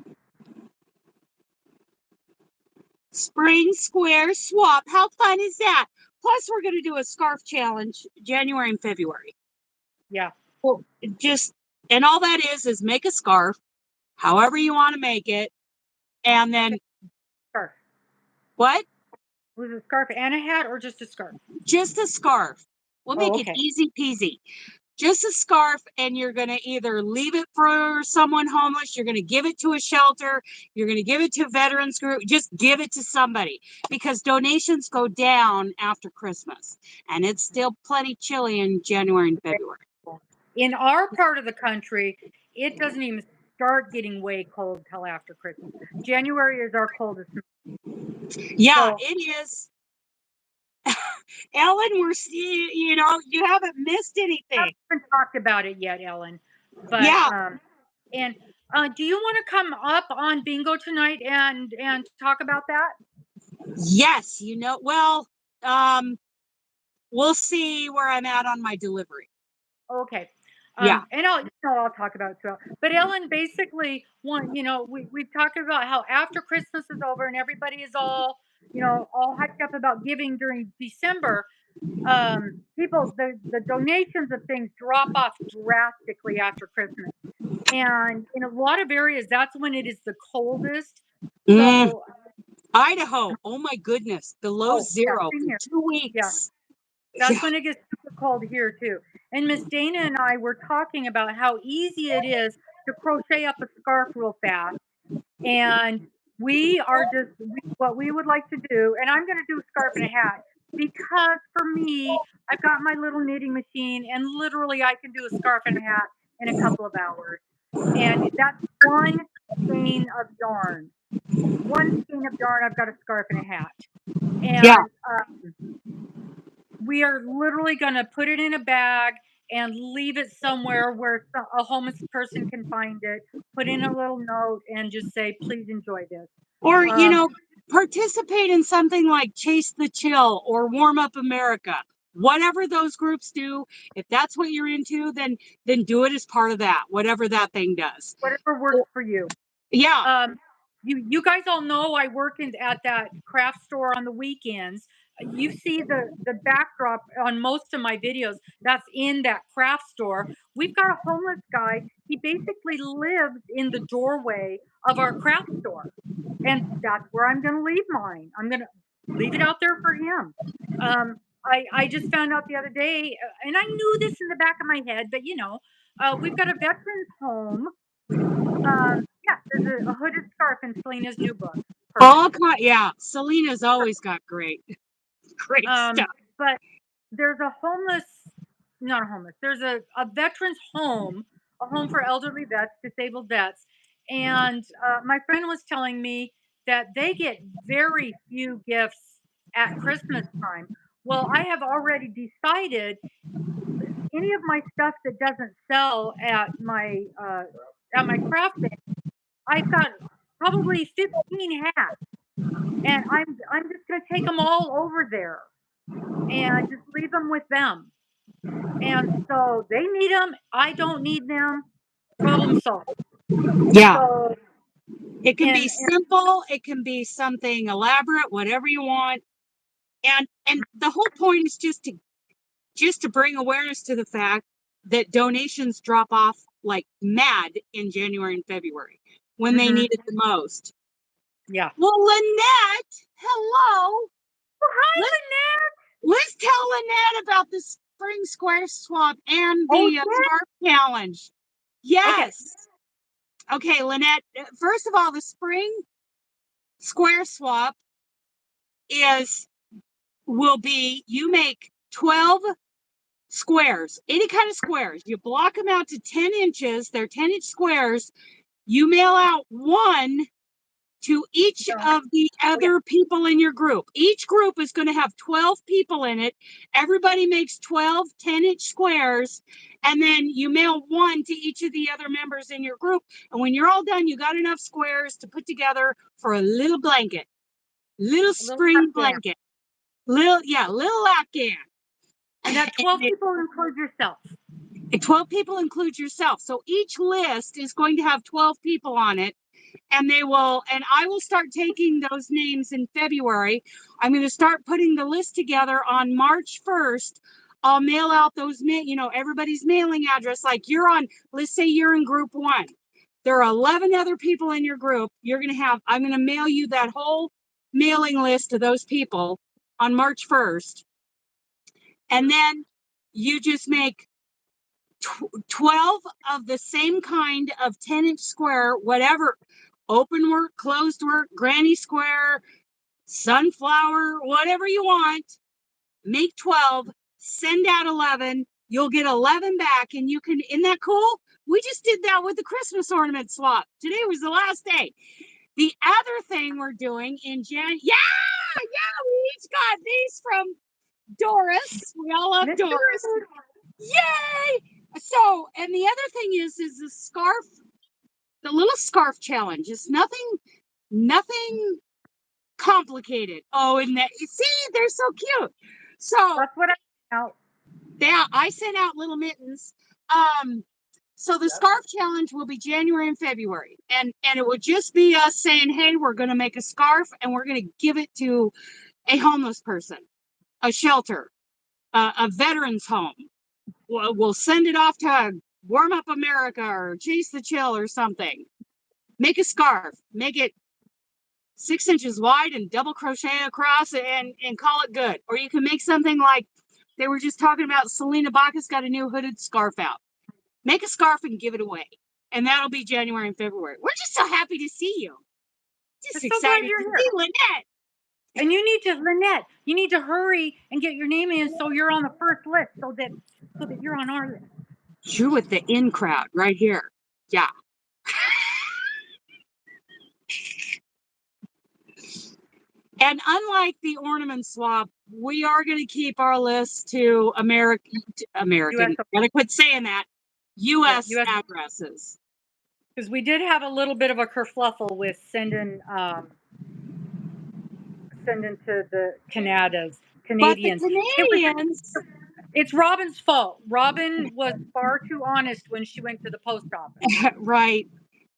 Spring Square Swap. How fun is that? Plus, we're going to do a scarf challenge January and February. Yeah. Well, and all that is make a scarf, however you want to make it, and then Scarf. What? Was it a scarf and a hat, or just a scarf? Just a scarf. We'll make okay. it easy peasy. Just a scarf, and you're going to either leave it for someone homeless, you're going to give it to a shelter, you're going to give it to a veterans group, just give it to somebody, because donations go down after Christmas, and it's still plenty chilly in January and February. In our part of the country, it doesn't even start getting way cold till after Christmas. January is our coldest month. Yeah, So, it is. Ellen, you haven't missed anything. I haven't talked about it yet, Ellen. But yeah. And do you want to come up on bingo tonight and talk about that? Yes, we'll see where I'm at on my delivery. Okay. Yeah. And I'll talk about it too. But Ellen, basically, we've talked about how after Christmas is over and everybody is all hyped up about giving during December. The donations of things drop off drastically after Christmas, and in a lot of areas, that's when it is the coldest. So Idaho, oh my goodness, below zero for 2 weeks. Yeah. That's when it gets super cold here too. And Miss Dana and I were talking about how easy it is to crochet up a scarf real fast. And what we would like to do, and I'm going to do a scarf and a hat, because for me, I've got my little knitting machine, and literally I can do a scarf and a hat in a couple of hours. And that's one skein of yarn. One skein of yarn, I've got a scarf and a hat. And we are literally going to put it in a bag and leave it somewhere where a homeless person can find it, put in a little note, and just say, please enjoy this. Or, participate in something like Chase the Chill or Warm Up America. Whatever those groups do, if that's what you're into, then do it as part of that, whatever that thing does. Whatever works for you. Yeah. You guys all know I work at that craft store on the weekends. You see the backdrop on most of my videos. That's in that craft store. We've got a homeless guy. He basically lives in the doorway of our craft store. And that's where I'm going to leave mine. I'm going to leave it out there for him. I just found out the other day, and I knew this in the back of my head, but we've got a veterans home. Yeah, there's a hooded scarf in Selena's new book. Yeah. Selena's always got great stuff. But there's not a homeless, there's a veterans home, a home for elderly vets, disabled vets. And my friend was telling me that they get very few gifts at Christmas time. Well, I have already decided any of my stuff that doesn't sell at my craft fair, I've got probably 15 hats, and I'm just gonna take them all over there and just leave them with them. And so they need them. I don't need them. Problem solved. Yeah. So, it can be simple. It can be something elaborate, whatever you want. And the whole point is just to bring awareness to the fact that donations drop off like mad in January and February when they need it the most. Yeah. Well, Lynette, hello. Well, hi, Lynette. Let's tell Lynette about the Spring Square Swap and the scarf challenge. Yes. Okay, Lynette, first of all, the spring square swap will be, you make 12 squares, any kind of squares. You block them out to 10 inches. They're 10-inch squares. You mail out one to each of the other people in your group. Each group is going to have 12 people in it. Everybody makes 12 10-inch squares, and then you mail one to each of the other members in your group. And when you're all done, you got enough squares to put together for a little blanket, little spring blanket, little Afghan. And that 12 people include yourself. 12 people includes yourself. So each list is going to have 12 people on it. And I will start taking those names in February. I'm going to start putting the list together on March 1st. I'll mail out those, everybody's mailing address. Like let's say you're in group 1. There are 11 other people in your group. I'm going to mail you that whole mailing list to those people on March 1st. And then you just make 12 of the same kind of 10-inch square, whatever, open work, closed work, granny square, sunflower, whatever you want. Make 12, send out 11. You'll get 11 back, and isn't that cool? We just did that with the Christmas ornament swap. Today was the last day. The other thing we're doing in January, we each got these from Doris. We all love Doris. Yay! So, and the other thing is the scarf, the little scarf challenge. It's nothing complicated. Oh, and see, they're so cute. So that's what I know. Yeah, I sent out little mittens. So the scarf challenge will be January and February, and it would just be us saying, hey, we're going to make a scarf and we're going to give it to a homeless person, a shelter, a veterans home. We'll send it off to Warm Up America or Chase the Chill or something. Make a scarf, make it 6 inches wide and double crochet across and call it good. Or you can make something like they were just talking about. Selena Bacchus got a new hooded scarf out. Make a scarf and give it away. And that'll be January and February. We're just so happy to see you. Just excited to see Lynette. And Lynette, you need to hurry and get your name in so you're on the first list so that you're on our list. You're with the in crowd right here. Yeah. And unlike the ornament swap, we are going to keep our list to American. Gotta quit saying that. U.S. addresses. Because we did have a little bit of a kerfluffle with sending to the Canadians. But the Canadians. It's Robin's fault. Robin was far too honest when she went to the post office. Right.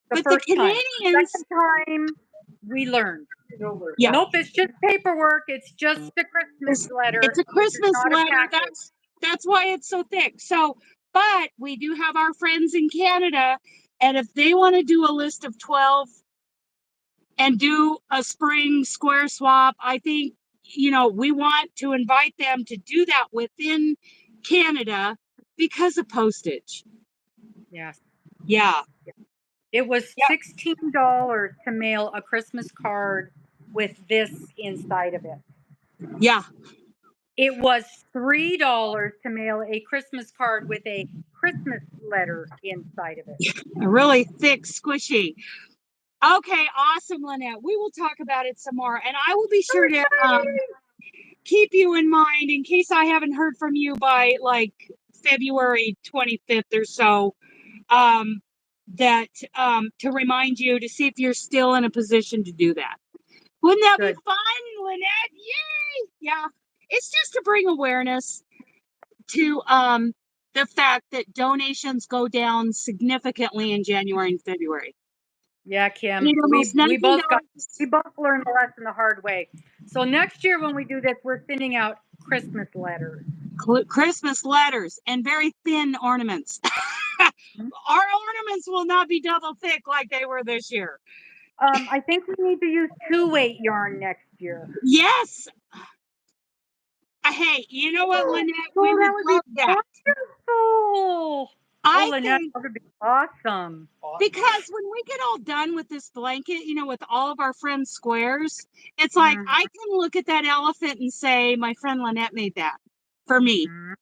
The Canadians. Second time, we learned. Yeah. Nope, it's just paperwork. It's just a Christmas letter. It's a Christmas letter. That's why it's so thick. So, but we do have our friends in Canada, and if they want to do a list of 12 and do a spring square swap, I think, we want to invite them to do that within Canada because of postage. Yes. Yeah. It was $16 to mail a Christmas card with this inside of it. Yeah. It was $3 to mail a Christmas card with a Christmas letter inside of it. A really thick, squishy. Okay, awesome, Lynette. We will talk about it some more, and I will be sure to keep you in mind in case I haven't heard from you by like February 25th or so. To remind you to see if you're still in a position to do that. Wouldn't that be fun, Lynette? Yay! Yeah. It's just to bring awareness to the fact that donations go down significantly in January and February. Yeah, Kim. We both learned the lesson the hard way. So next year when we do this, we're sending out Christmas letters. Christmas letters and very thin ornaments. Our ornaments will not be double thick like they were this year. I think we need to use 2-weight yarn next year. Yes. Hey, you know what, Lynette? We would love that. Wonderful. I Oh, Lynette, think that would be awesome. because when we get all done with this blanket, with all of our friends' squares, it's like Mhm, I can look at that elephant and say, my friend Lynette made that for me, mhm.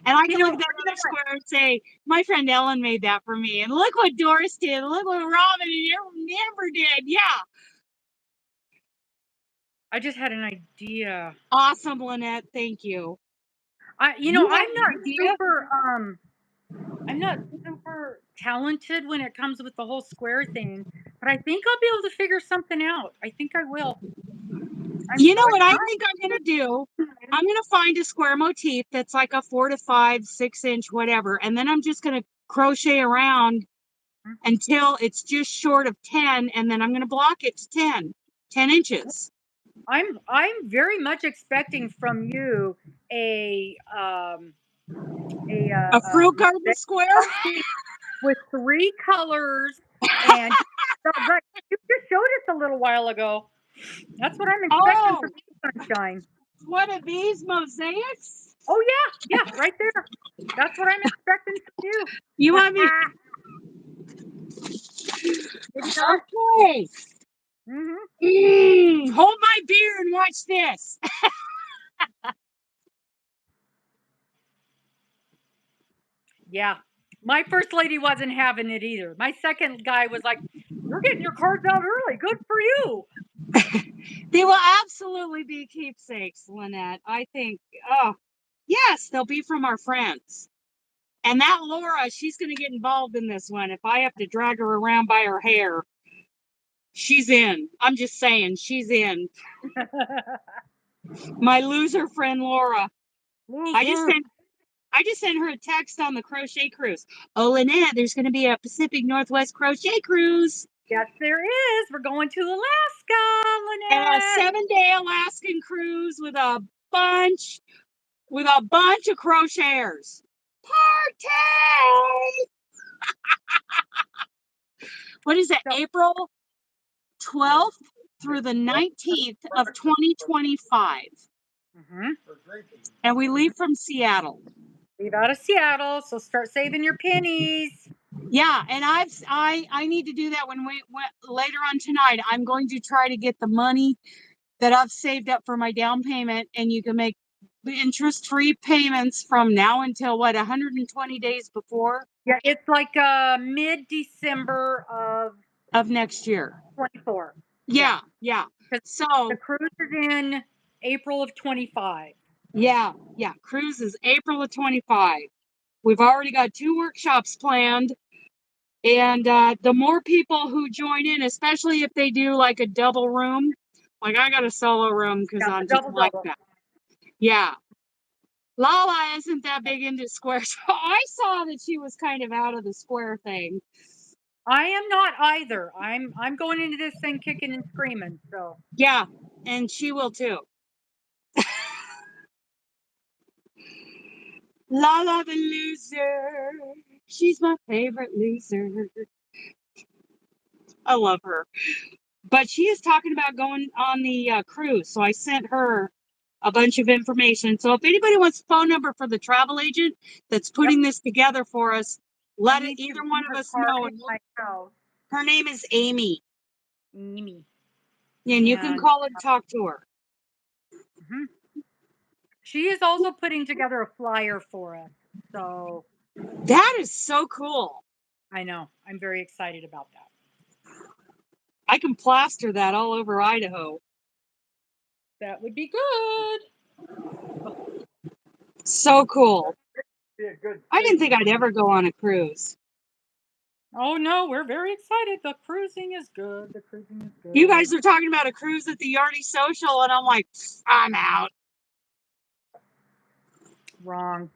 and I You can look know, at that other square and say, my friend Ellen made that for me. And look what Doris did. Look what Robin and Amber did. Yeah. I just had an idea. Awesome, Lynette. Thank you. I'm You have not an idea? super, I'm not super talented when it comes with the whole square thing, but I think I'll be able to figure something out. I think I will. I'm You so know what I think I'm going excited. to do? I'm going to find a square motif that's like a 4 to 5, 6-inch, whatever. And then I'm just going to crochet around until it's just short of 10. And then I'm going to block it to 10 inches. I'm very much expecting from you a A fruit garden square? with 3 colors and right. You just showed us a little while ago. That's what I'm expecting Oh, from you, sunshine. one of these mosaics? Oh yeah, right there. That's what I'm expecting from you. You want me? Maybe not. Okay. Hmm. Hold my beer and watch this. Yeah. My first lady wasn't having it either. My second guy was like, "You're getting your cards out early. Good for you." They will absolutely be keepsakes, Lynette. I think, oh, yes, they'll be from our friends. And that Laura, she's going to get involved in this one. If I have to drag her around by her hair, she's in. I'm just saying, she's in. My loser friend Laura. I just Loser. sent I just sent her a text on the crochet cruise. Oh, Lynette, there's going to be a Pacific Northwest crochet cruise Yes, there is. We're going to Alaska, and a Lynette. 7-day Alaskan cruise bunch with a bunch of crocheters. Party! What is it? So, April 12th through the 19th of 2025. mhm. And we leave from Seattle. Leave out of Seattle, so start saving your pennies. Yeah, and I need to do that when later on tonight. I'm going to try to get the money that I've saved up for my down payment, and you can make interest-free payments from now until 120 days before Yeah, it's like mid-December of next year. 24. Yeah, Yeah. because the So, cruise is in April of 25. yeah. Cruise is April of 25. We've already got 2 workshops planned. And the more people who join in, especially if they do like a double room, like I got a solo room because Yeah, I'm the just double like double. that. Yeah. Lala isn't that big into squares. So I saw that she was kind of out of the square thing. I am not either. I'm going into this thing kicking and screaming. So Yeah. And she will too. Lala the loser. She's my favorite loser. I love her. But she is talking about going on the cruise. So I sent her a bunch of information. So if anybody wants a phone number for the travel agent that's yep, putting this together for us, I let it, need to either one bring of her us card know. in And my house. her name is Amy, Mimi. and you can And call and talk to her. mhm. She is also putting together a flyer for us. So That is so cool. I know. I'm very excited about that. I can plaster that all over Idaho. That would be good. So cool. Be a good I didn't safety. think I'd ever go on a cruise. Oh no, we're very excited. The cruising is good. The cruising is You good. guys are talking about a cruise at the Yardy Social, and I'm like, I'm out. Wrong.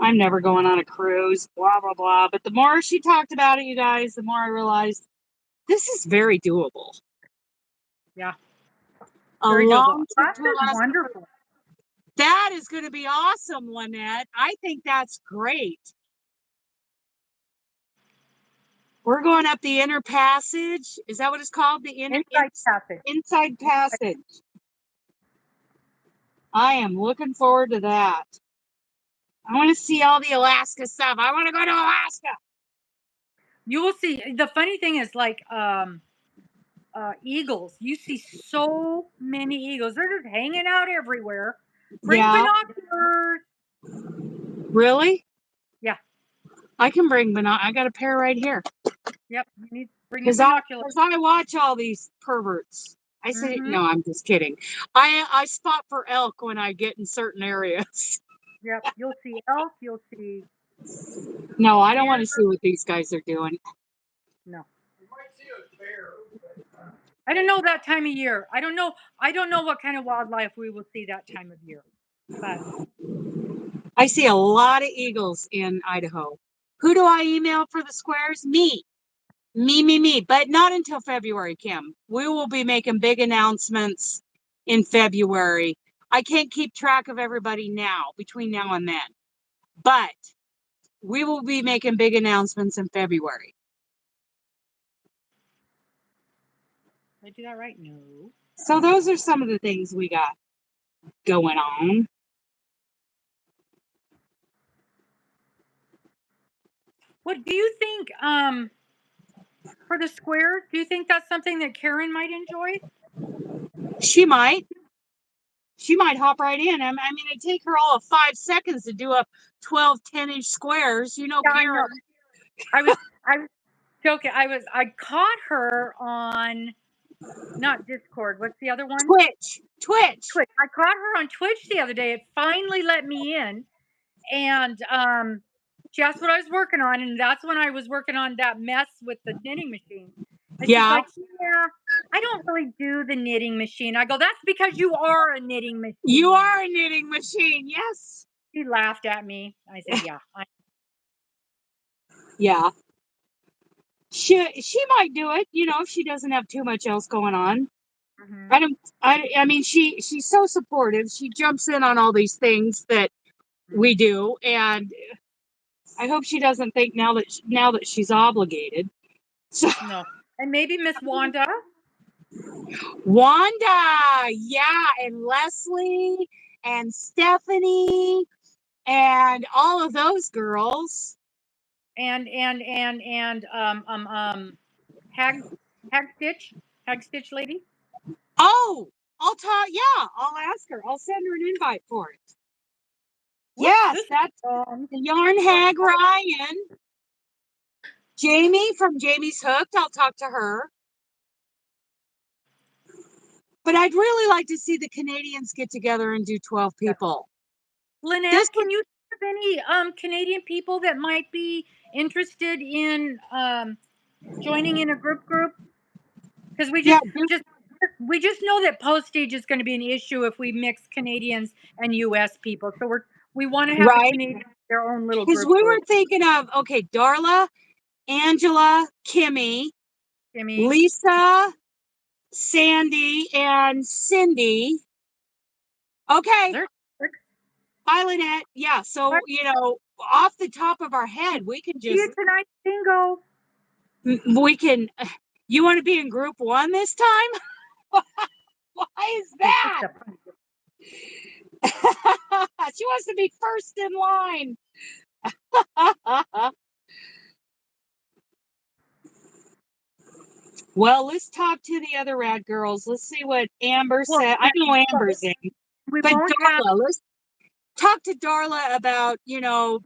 I'm never going on a cruise, blah, blah, blah. But the more she talked about it, you guys, the more I realized this is very doable. Yeah. A Very doable. long trip to Alaska is Alaska. wonderful. That is going to be awesome, Lynette. I think that's great. We're going up the Inner Passage. Is that what it's called? The Inside passage. Inside Passage. I am looking forward to that. I want to see all the Alaska stuff. I want to go to Alaska. You will see. The funny thing is, like, eagles. You see so many eagles. They're just hanging out everywhere. Bring Yeah. binoculars. Really? Yeah. I can bring binoculars. I got a pair right here. Yep. You need to bring Because binoculars. I watch all these perverts. I say, no, I'm just kidding. I spot for elk when I get in certain areas. Yep. You'll see elk. You'll see. No, I don't want to see what these guys are doing. No. You might see a bear. I don't know that time of year. I don't know what kind of wildlife we will see that time of year. But I see a lot of eagles in Idaho. Who do I email for the squares? Me. Me. But not until February, Kim. We will be making big announcements in February. I can't keep track of everybody now, between now and then. But we will be making big announcements in February. did I do that right? No. So those are some of the things we got going on. What do you think for the square? Do you think that's something that Karen might enjoy? She might hop right in. I mean, it'd take her all of 5 seconds to do up 12 10-inch squares. You know, Yeah, Karen. I know. I was joking. I caught her on not Discord. What's the other one? Twitch. Twitch. I caught her on Twitch the other day. It finally let me in, and she asked what I was working on, and that's when I was working on that mess with the knitting machine. And she's Yeah. like, "Yeah, I don't really do the knitting machine." I go, "That's because you are a knitting machine." You are a knitting machine. Yes. She laughed at me. I said, "Yeah." Yeah. She might do it, you know, if she doesn't have too much else going on. I mean she's so supportive. She jumps in on all these things that we do, and I hope she doesn't think now that she's obligated. So No. And maybe Miss Wanda. Wanda, yeah, and Leslie and Stephanie and all of those girls. And Hag Stitch lady. Oh, I'll ask her. I'll send her an invite for it. Whoops, Yes, that's the Yarn Hag Ryan. Jamie from Jamie's Hooked. I'll talk to her. But I'd really like to see the Canadians get together and do 12 people. Lynette, can you think of any Canadian people that might be interested in joining in a group? Because we just know that postage is going to be an issue if we mix Canadians and U.S. people. So we want to have the Canadians their own little group. Because we were thinking of, okay, Darla, Angela, Kimmy, Lisa, Sandy, and Cindy. Okay. Hi, Lynette. Yeah, so, you know, off the top of our head, we can just... See you tonight, bingo. We can... You want to be in group 1 this time? Why is that? She wants to be first in line. Well, let's talk to the other rad girls. Let's see what Amber said. I know Amber's in. But Darla, let's talk to Darla about, you know,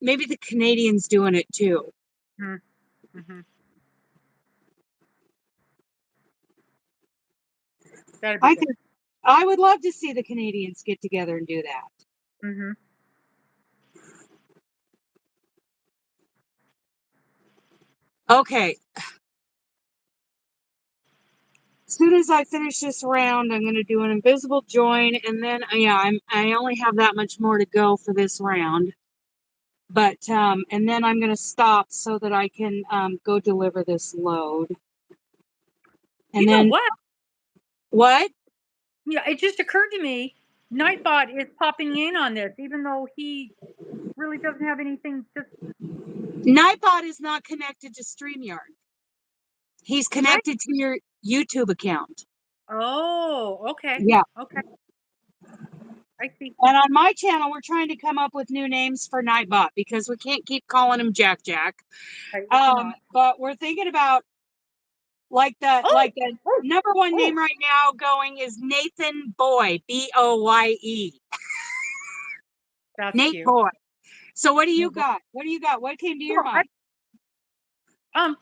maybe the Canadians doing it too. I would love to see the Canadians get together and do that. Okay. As soon as I finish this round, I'm going to do an invisible join, and then I only have that much more to go for this round. But and then I'm going to stop so that I can go deliver this load. And you then know what? What? Yeah, it just occurred to me. Nightbot is popping in on this, even though he really doesn't have anything. Nightbot is not connected to StreamYard. He's connected to your YouTube account. Oh, okay. Yeah. Okay. I see. And on my channel, we're trying to come up with new names for Nightbot because we can't keep calling him Jack Jack. Right, we cannot. But we're thinking about like the Oh, number one oh, name right now going is Nathan Boy, Boye. that's Nate cute. Boy. So what do you Nate Boy. got? What do you got? What came to your Well, mind?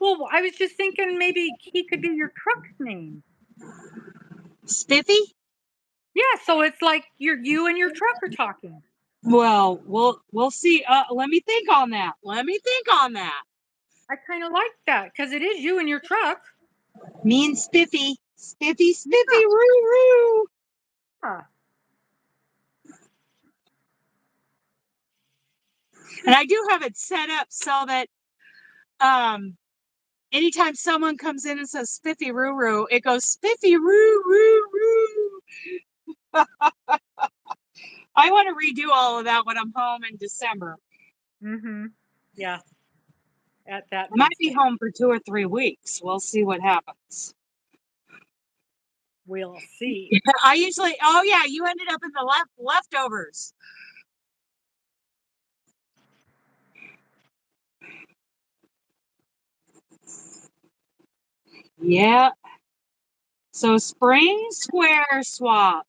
well, I was just thinking maybe he could be your truck's name. Spiffy? Yeah, so it's like you and your truck are talking. Well, we'll see. Let me think on that. Let me think on that. I kind of like that because it is you and your truck. Me and Spiffy. Spiffy, Yeah. Spiffy, roo, roo. Yeah. And I do have it set up so that anytime someone comes in and says Spiffy roo roo, it goes Spiffy roo roo roo. I want to redo all of that when I'm home in December. Mm-hmm. Yeah. That I might makes be sense. home for 2 or 3 weeks. We'll see what happens. We'll see. I usually, oh yeah, you ended up in the leftovers. Yeah. So spring square swap.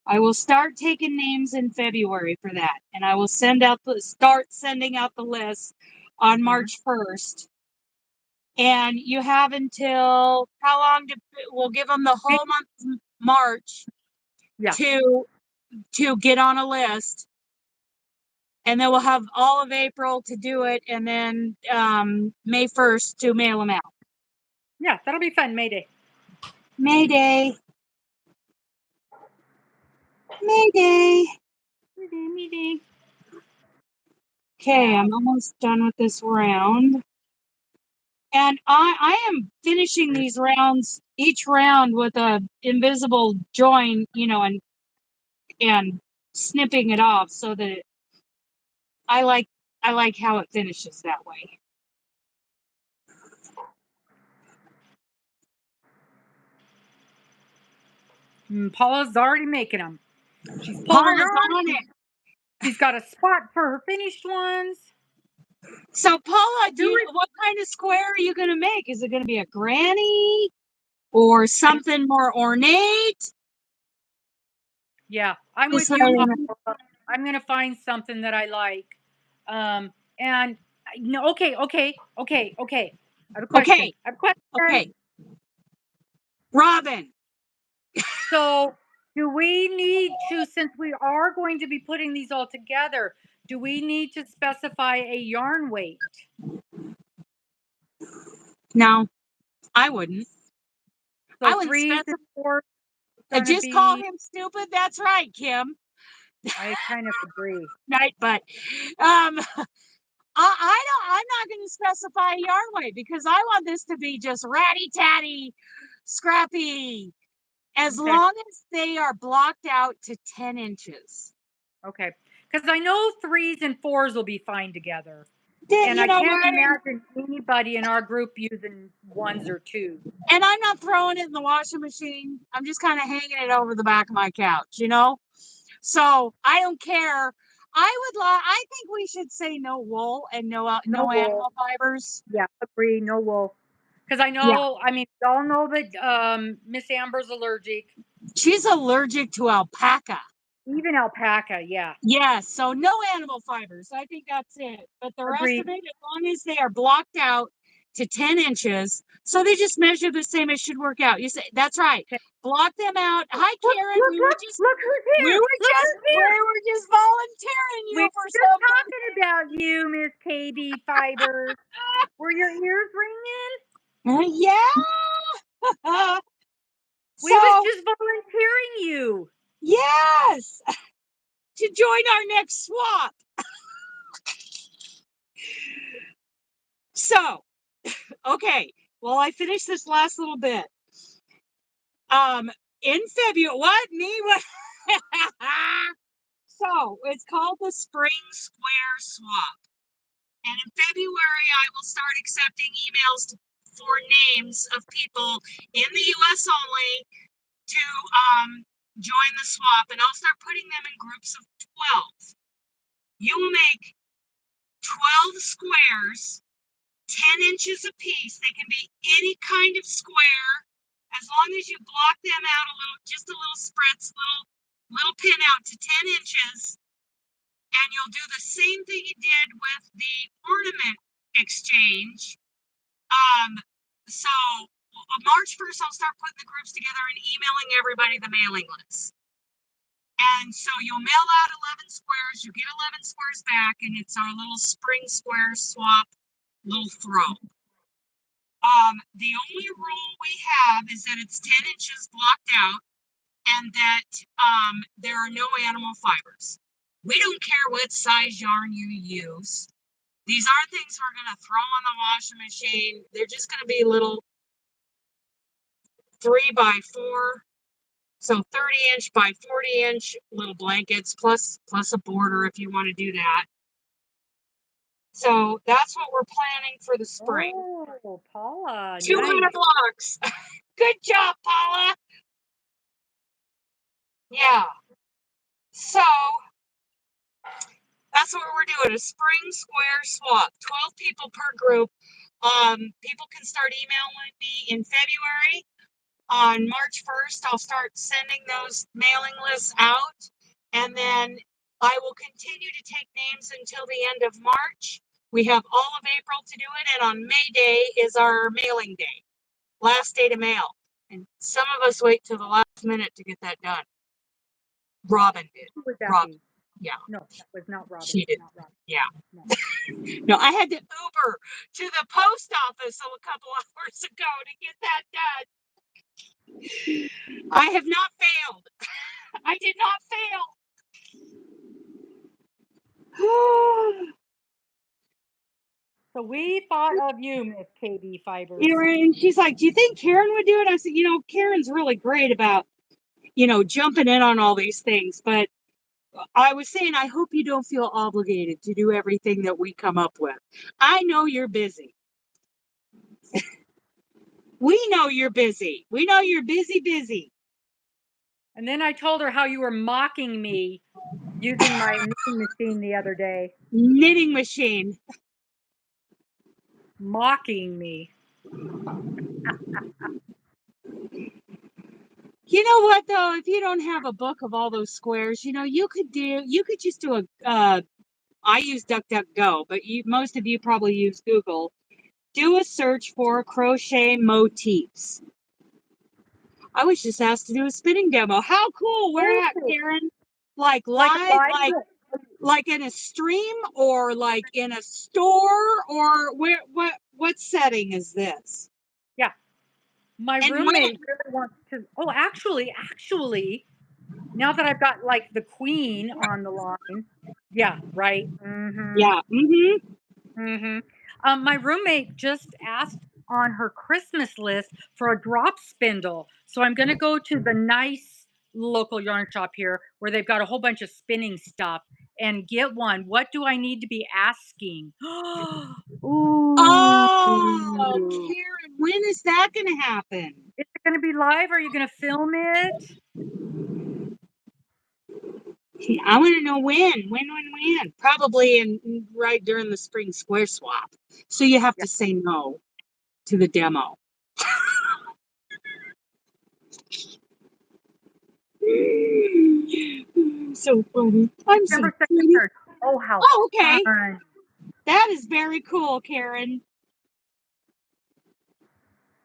I will start taking names in February for that, and I will start sending out the list on Mhm. March 1st. And you have until how long? We'll give them the whole month of March Yeah. to get on a list, and then we'll have all of April to do it, and then May 1st to mail them out. Yeah, that'll be fun. Mayday. Mayday. Mayday. Mayday. Mayday. Okay, Yeah. I'm almost done with this round. And I am finishing these rounds, each round with a invisible join, and snipping it off so that I like how it finishes that way. Paula's already making them. She's pulling Paula's yarn. on it. She's got a spot for her finished ones. So Paula, Do it. what kind of square are you gonna make? Is it gonna be a granny or something more ornate? Yeah, I'm Just with so you, I Paula. I'm gonna find something that I like. And no, okay. I have a question. Okay, I have a question. okay. Robin. So, do we need to, since we are going to be putting these all together, do we need to specify a yarn weight? No, I wouldn't. So I wouldn't 3s and specify. 4s gonna Just call be. him stupid. That's right, Kim. I kind of agree. Right, but I'm not going to specify a yarn weight because I want this to be just ratty tatty, scrappy, as Okay. long as they are blocked out to 10 inches. Okay. Because I know 3s and 4s will be fine together. And You I know can't what? imagine anybody in our group using 1s or 2s. And I'm not throwing it in the washing machine. I'm just kind of hanging it over the back of my couch, So I don't care. I think we should say no wool and No no wool. animal fibers. Yeah, agree. No wool. Because I Yeah, know, I mean, we all know that Miss Amber's allergic. she's allergic to alpaca. Even alpaca. Yeah. Yes, so no animal fibers. I think that's it. But the rest of Agreed. it, as long as they are blocked out to 10 inches, so they just measure the same, it should work out. You say that's right. Okay. Block them out. Hi, Look, Karen. look, look, look who's here. Look who's We here. were just volunteering We you were for just something. talking about you, Miss KB Fibers. Were your ears ringing? Yeah. We was So just volunteering you. yes, to join our next swap. So okay. Well, I finished this last little bit. In February, what me? What? So it's called the Spring Square Swap. And in February, I will start accepting emails for names of people in the US only to join the swap, and I'll start putting them in groups of 12. You will make 12 squares, 10 inches apiece. They can be any kind of square, as long as you block them out a little, just a little spritz, little pin out to 10 inches. And you'll do the same thing you did with the ornament exchange. So March 1st, I'll start putting the groups together and emailing everybody the mailing list. And so you'll mail out 11 squares, you get 11 squares back, and it's our little spring square swap little throw. The only rule we have is that it's 10 inches blocked out and that there are no animal fibers. We don't care what size yarn you use. These aren't things we're going to throw on the washing machine. They're just going to be little 3x4, so 30-inch by 40-inch little blankets, plus a border if you want to do that. So that's what we're planning for the spring. Oh, Paula, 200 nice. blocks. Good job, Paula. Yeah. So that's what we're doing, a spring square swap, 12 people per group. People can start emailing me in February. On March 1st, I'll start sending those mailing lists out, and then I will continue to take names until the end of March. We have all of April to do it, and on May Day is our mailing day, last day to mail. And some of us wait till the last minute to get that done. Robin did. Who would that Robin. be? Yeah. No, that was not Robin. She did. Not Robin. Yeah. No. No, I had to Uber to the post office a couple hours ago to get that done. I have not failed. I did not fail. So we thought of you, Miss KB Fibers. And she's like, do you think Karen would do it? I said, Karen's really great about, jumping in on all these things. But I was saying, I hope you don't feel obligated to do everything that we come up with. I know you're busy. We know you're busy. We know you're busy. And then I told her how you were mocking me using my knitting machine the other day. Knitting machine. Mocking me. You know what though? If you don't have a book of all those squares, you could just do I use DuckDuckGo, but most of you probably use Google. Do a search for crochet motifs. I was just asked to do a spinning demo. How cool! Where at, Karen? Like live, like in a stream, or like in a store, or where? What setting is this? Yeah, my roommate really wants to. Oh, actually, now that I've got like the queen on the line, yeah, right. Mm-hmm. Yeah. Mm-hmm. Mm-hmm. My roommate just asked on her Christmas list for a drop spindle, so I'm going to go to the nice local yarn shop here where they've got a whole bunch of spinning stuff and get one. What do I need to be asking? Ooh. Oh, Karen, when is that going to happen? Is it going to be live? Are you going to film it? I want to know when. Probably right during the spring square swap. So you have to say no to the demo. So funny. I'm so December 2nd, funny. 3rd. Oh, how okay. fun. That is very cool, Karen.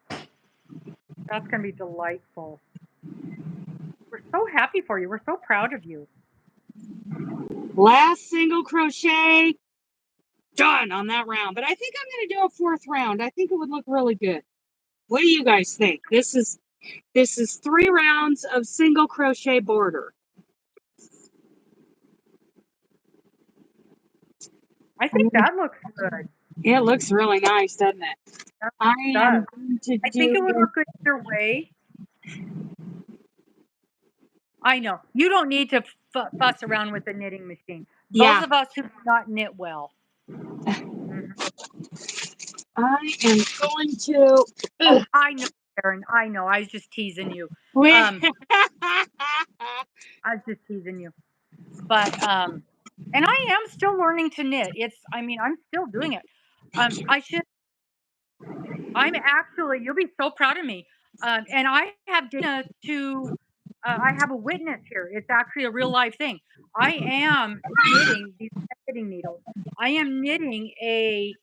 That's going to be delightful. We're so happy for you. We're so proud of you. Last single crochet done on that round. But I think I'm going to do a fourth round. I think it would look really good. What do you guys think? This is 3 rounds of single crochet border. I think that looks good. It looks really nice, doesn't it? I think it would look good either way. I know. You don't need to fuss around with the knitting machine. Those of us who do not knit well. I am going to... Oh, I know Karen. I know. I was just teasing you. Wait. I was just teasing you. But and I am still learning to knit. I mean, I'm still doing it. I should I'm actually, you'll be so proud of me. And I have data to, I have a witness here. It's actually a real life thing. I am knitting these knitting needles. I am knitting a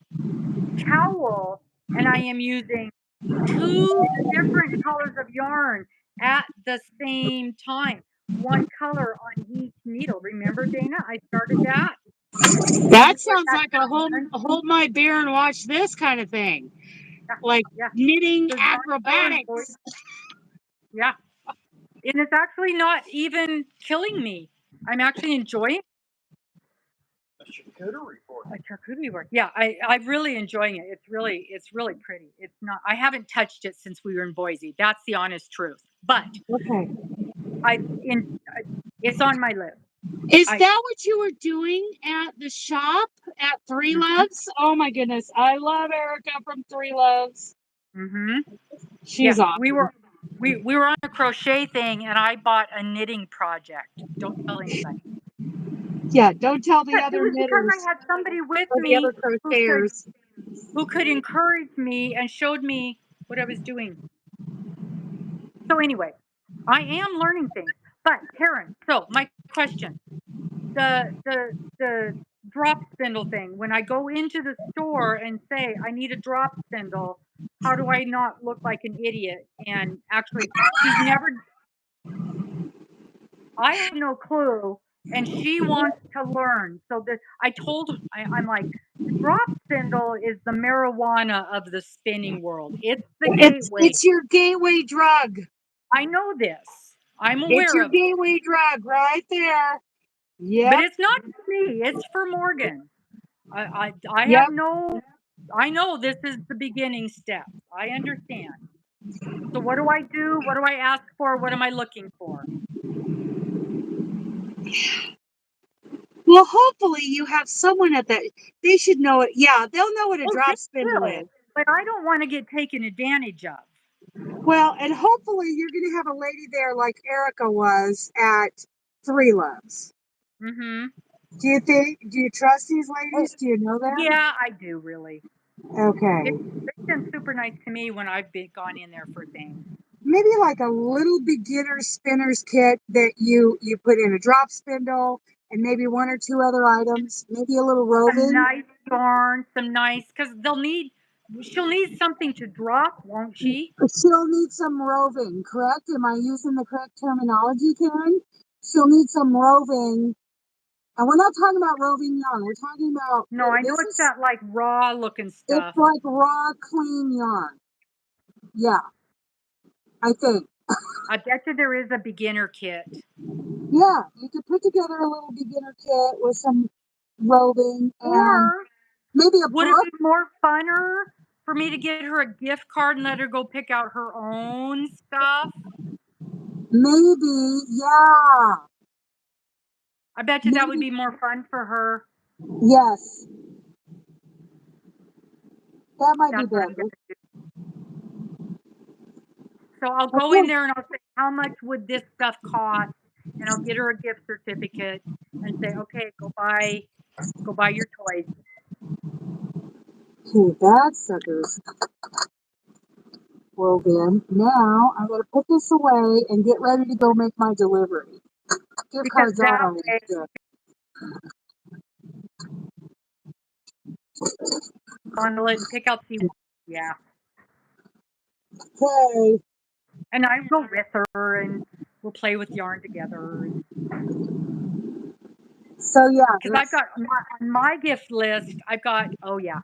towel, and I am using two different colors of yarn at the same time. One color on each needle. Remember, Dana? I started that. And you That were sounds that like a hold my beer and watch this kind of thing. yeah, Like yeah. knitting There's one color in both. acrobatics. Yeah. And it's actually not even killing me. I'm actually enjoying A charcuterie board. a charcuterie board. Yeah, I'm really enjoying it. It's really pretty. It's not. I haven't touched it since we were in Boise. That's the honest truth. But Okay. I in it's on my list. Is I that what you were doing at the shop at Three mhm, Loves? Oh my goodness. I love Erica from Three Loves. mhm. Yeah, She's awesome. we were on a crochet thing, and I bought a knitting project. Don't tell anybody. Yeah, don't tell the But it other was because I knitters had somebody with or the other me crocheters. who could encourage me and showed me what I was doing. So anyway, I am learning things. But Karen, so my question, the drop spindle thing, when I go into the store and say I need a drop spindle, how do I not look like an idiot? And actually, she's never I have no clue, and she wants to learn. So that I'm like, the drop spindle is the marijuana of the spinning world. It's the gateway. It's your gateway drug. I know this. I'm It's aware your of it. gateway drug right there. But Yep. it's not for me, it's for Morgan. I have Yep. no I know this is the beginning step. I understand. So what do I do? What do I ask for? What am I looking for? Well, hopefully you have someone at that. They should know it. Yeah, they'll know what a Oh, they drop spindle is. will. But I don't want to get taken advantage of. Well, and hopefully you're going to have a lady there like Erica was at Three Loves. Mhm. Do you think? Do you trust these Oh, ladies? Do you know them? yeah, I do really. Okay. They've been super nice to me when I've been gone in there for things. Maybe like a little beginner spinner's kit that you put in a drop spindle and maybe one or two other items. Maybe a little Some roving. nice yarn, some nice because she'll need something to drop, won't she? She'll need some roving, correct? Am I using the correct terminology, Karen? She'll need some roving. And we're not talking about roving yarn. We're talking about No, I know this it's is that like raw looking it's stuff. like raw, clean yarn. Yeah, I think. I bet you there is a beginner kit. Yeah, you could put together a little beginner kit with some roving and Or maybe a would it book. be more funner for me to get her a gift card and let her go pick out her own stuff? Maybe, yeah. I bet you that would Maybe, be more fun for her. yes. That might be That's what I'm better. gonna do. So I'll go in Okay. there and I'll say, how much would this stuff cost? And I'll get her a gift certificate and say, okay, go buy your toys. Okay, that sucker's woven. Now I gotta put this away and get ready to go make my delivery. Gift Because cards aren't that always way, good. bundle it and pick out the yeah. Okay. And I go with her and we'll play with yarn together. And So yeah, because I've got on my gift list, I've got oh yeah,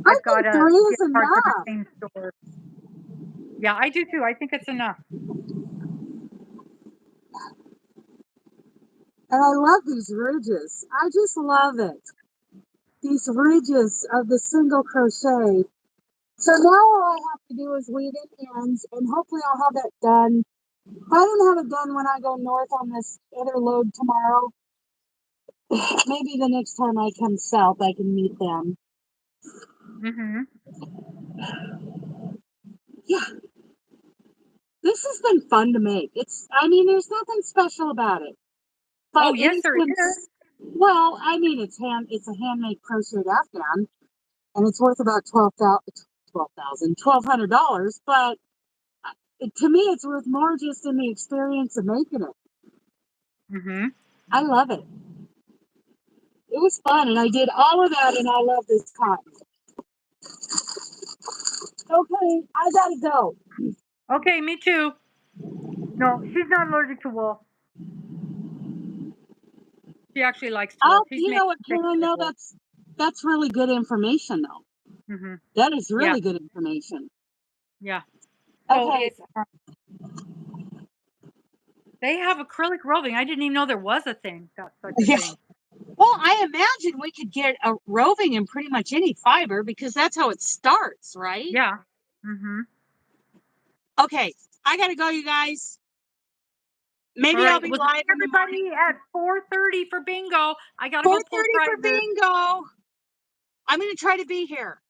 I I've got think a three is gift card to the enough. same store. Yeah, I do too. I think it's enough. And I love these ridges. I just love it. These ridges of the single crochet. So now all I have to do is weave in ends and hopefully I'll have that done. If I don't have it done when I go north on this other load tomorrow, maybe the next time I come south I can meet them. Mhm. Yeah. This has been fun to make. I mean, there's nothing special about it. But Oh, yes, there is. well, I mean, it's a handmade crocheted Afghan, and it's worth about $1,200. But to me, it's worth more just in the experience of making it. Mm-hmm. I love it. It was fun, and I did all of that, and I love this cotton. Okay, I gotta go. Okay, me too. No, she's not allergic to wool. She actually likes wool. She's You made know what, Karen? No, that's really good information, though. Mm-hmm. That is Yeah, really good information. yeah. So Okay. it's they have acrylic roving. I didn't even know there was a thing. That's such a Yeah. thing. Well, I imagine we could get a roving in pretty much any fiber because that's how it starts, right? Yeah. Mm-hmm. Okay, I gotta go, you guys. Maybe All I'll right. be Well, live see in the morning. everybody at 4:30 for bingo. I gotta go pull 4:30 for prizes. bingo. I'm gonna try to be here.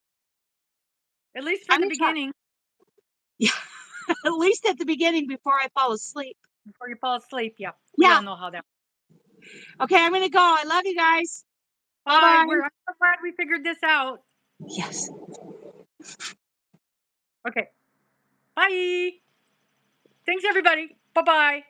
At least for I'm the gonna try. beginning, Yeah, at least at the beginning before I fall asleep. before you fall asleep. Yeah, we Yeah. all know how that. Okay, I'm gonna go. I love you guys. Bye. Bye-bye. I'm so glad we figured this out. Yes. Okay. Bye. Thanks, everybody. Bye-bye.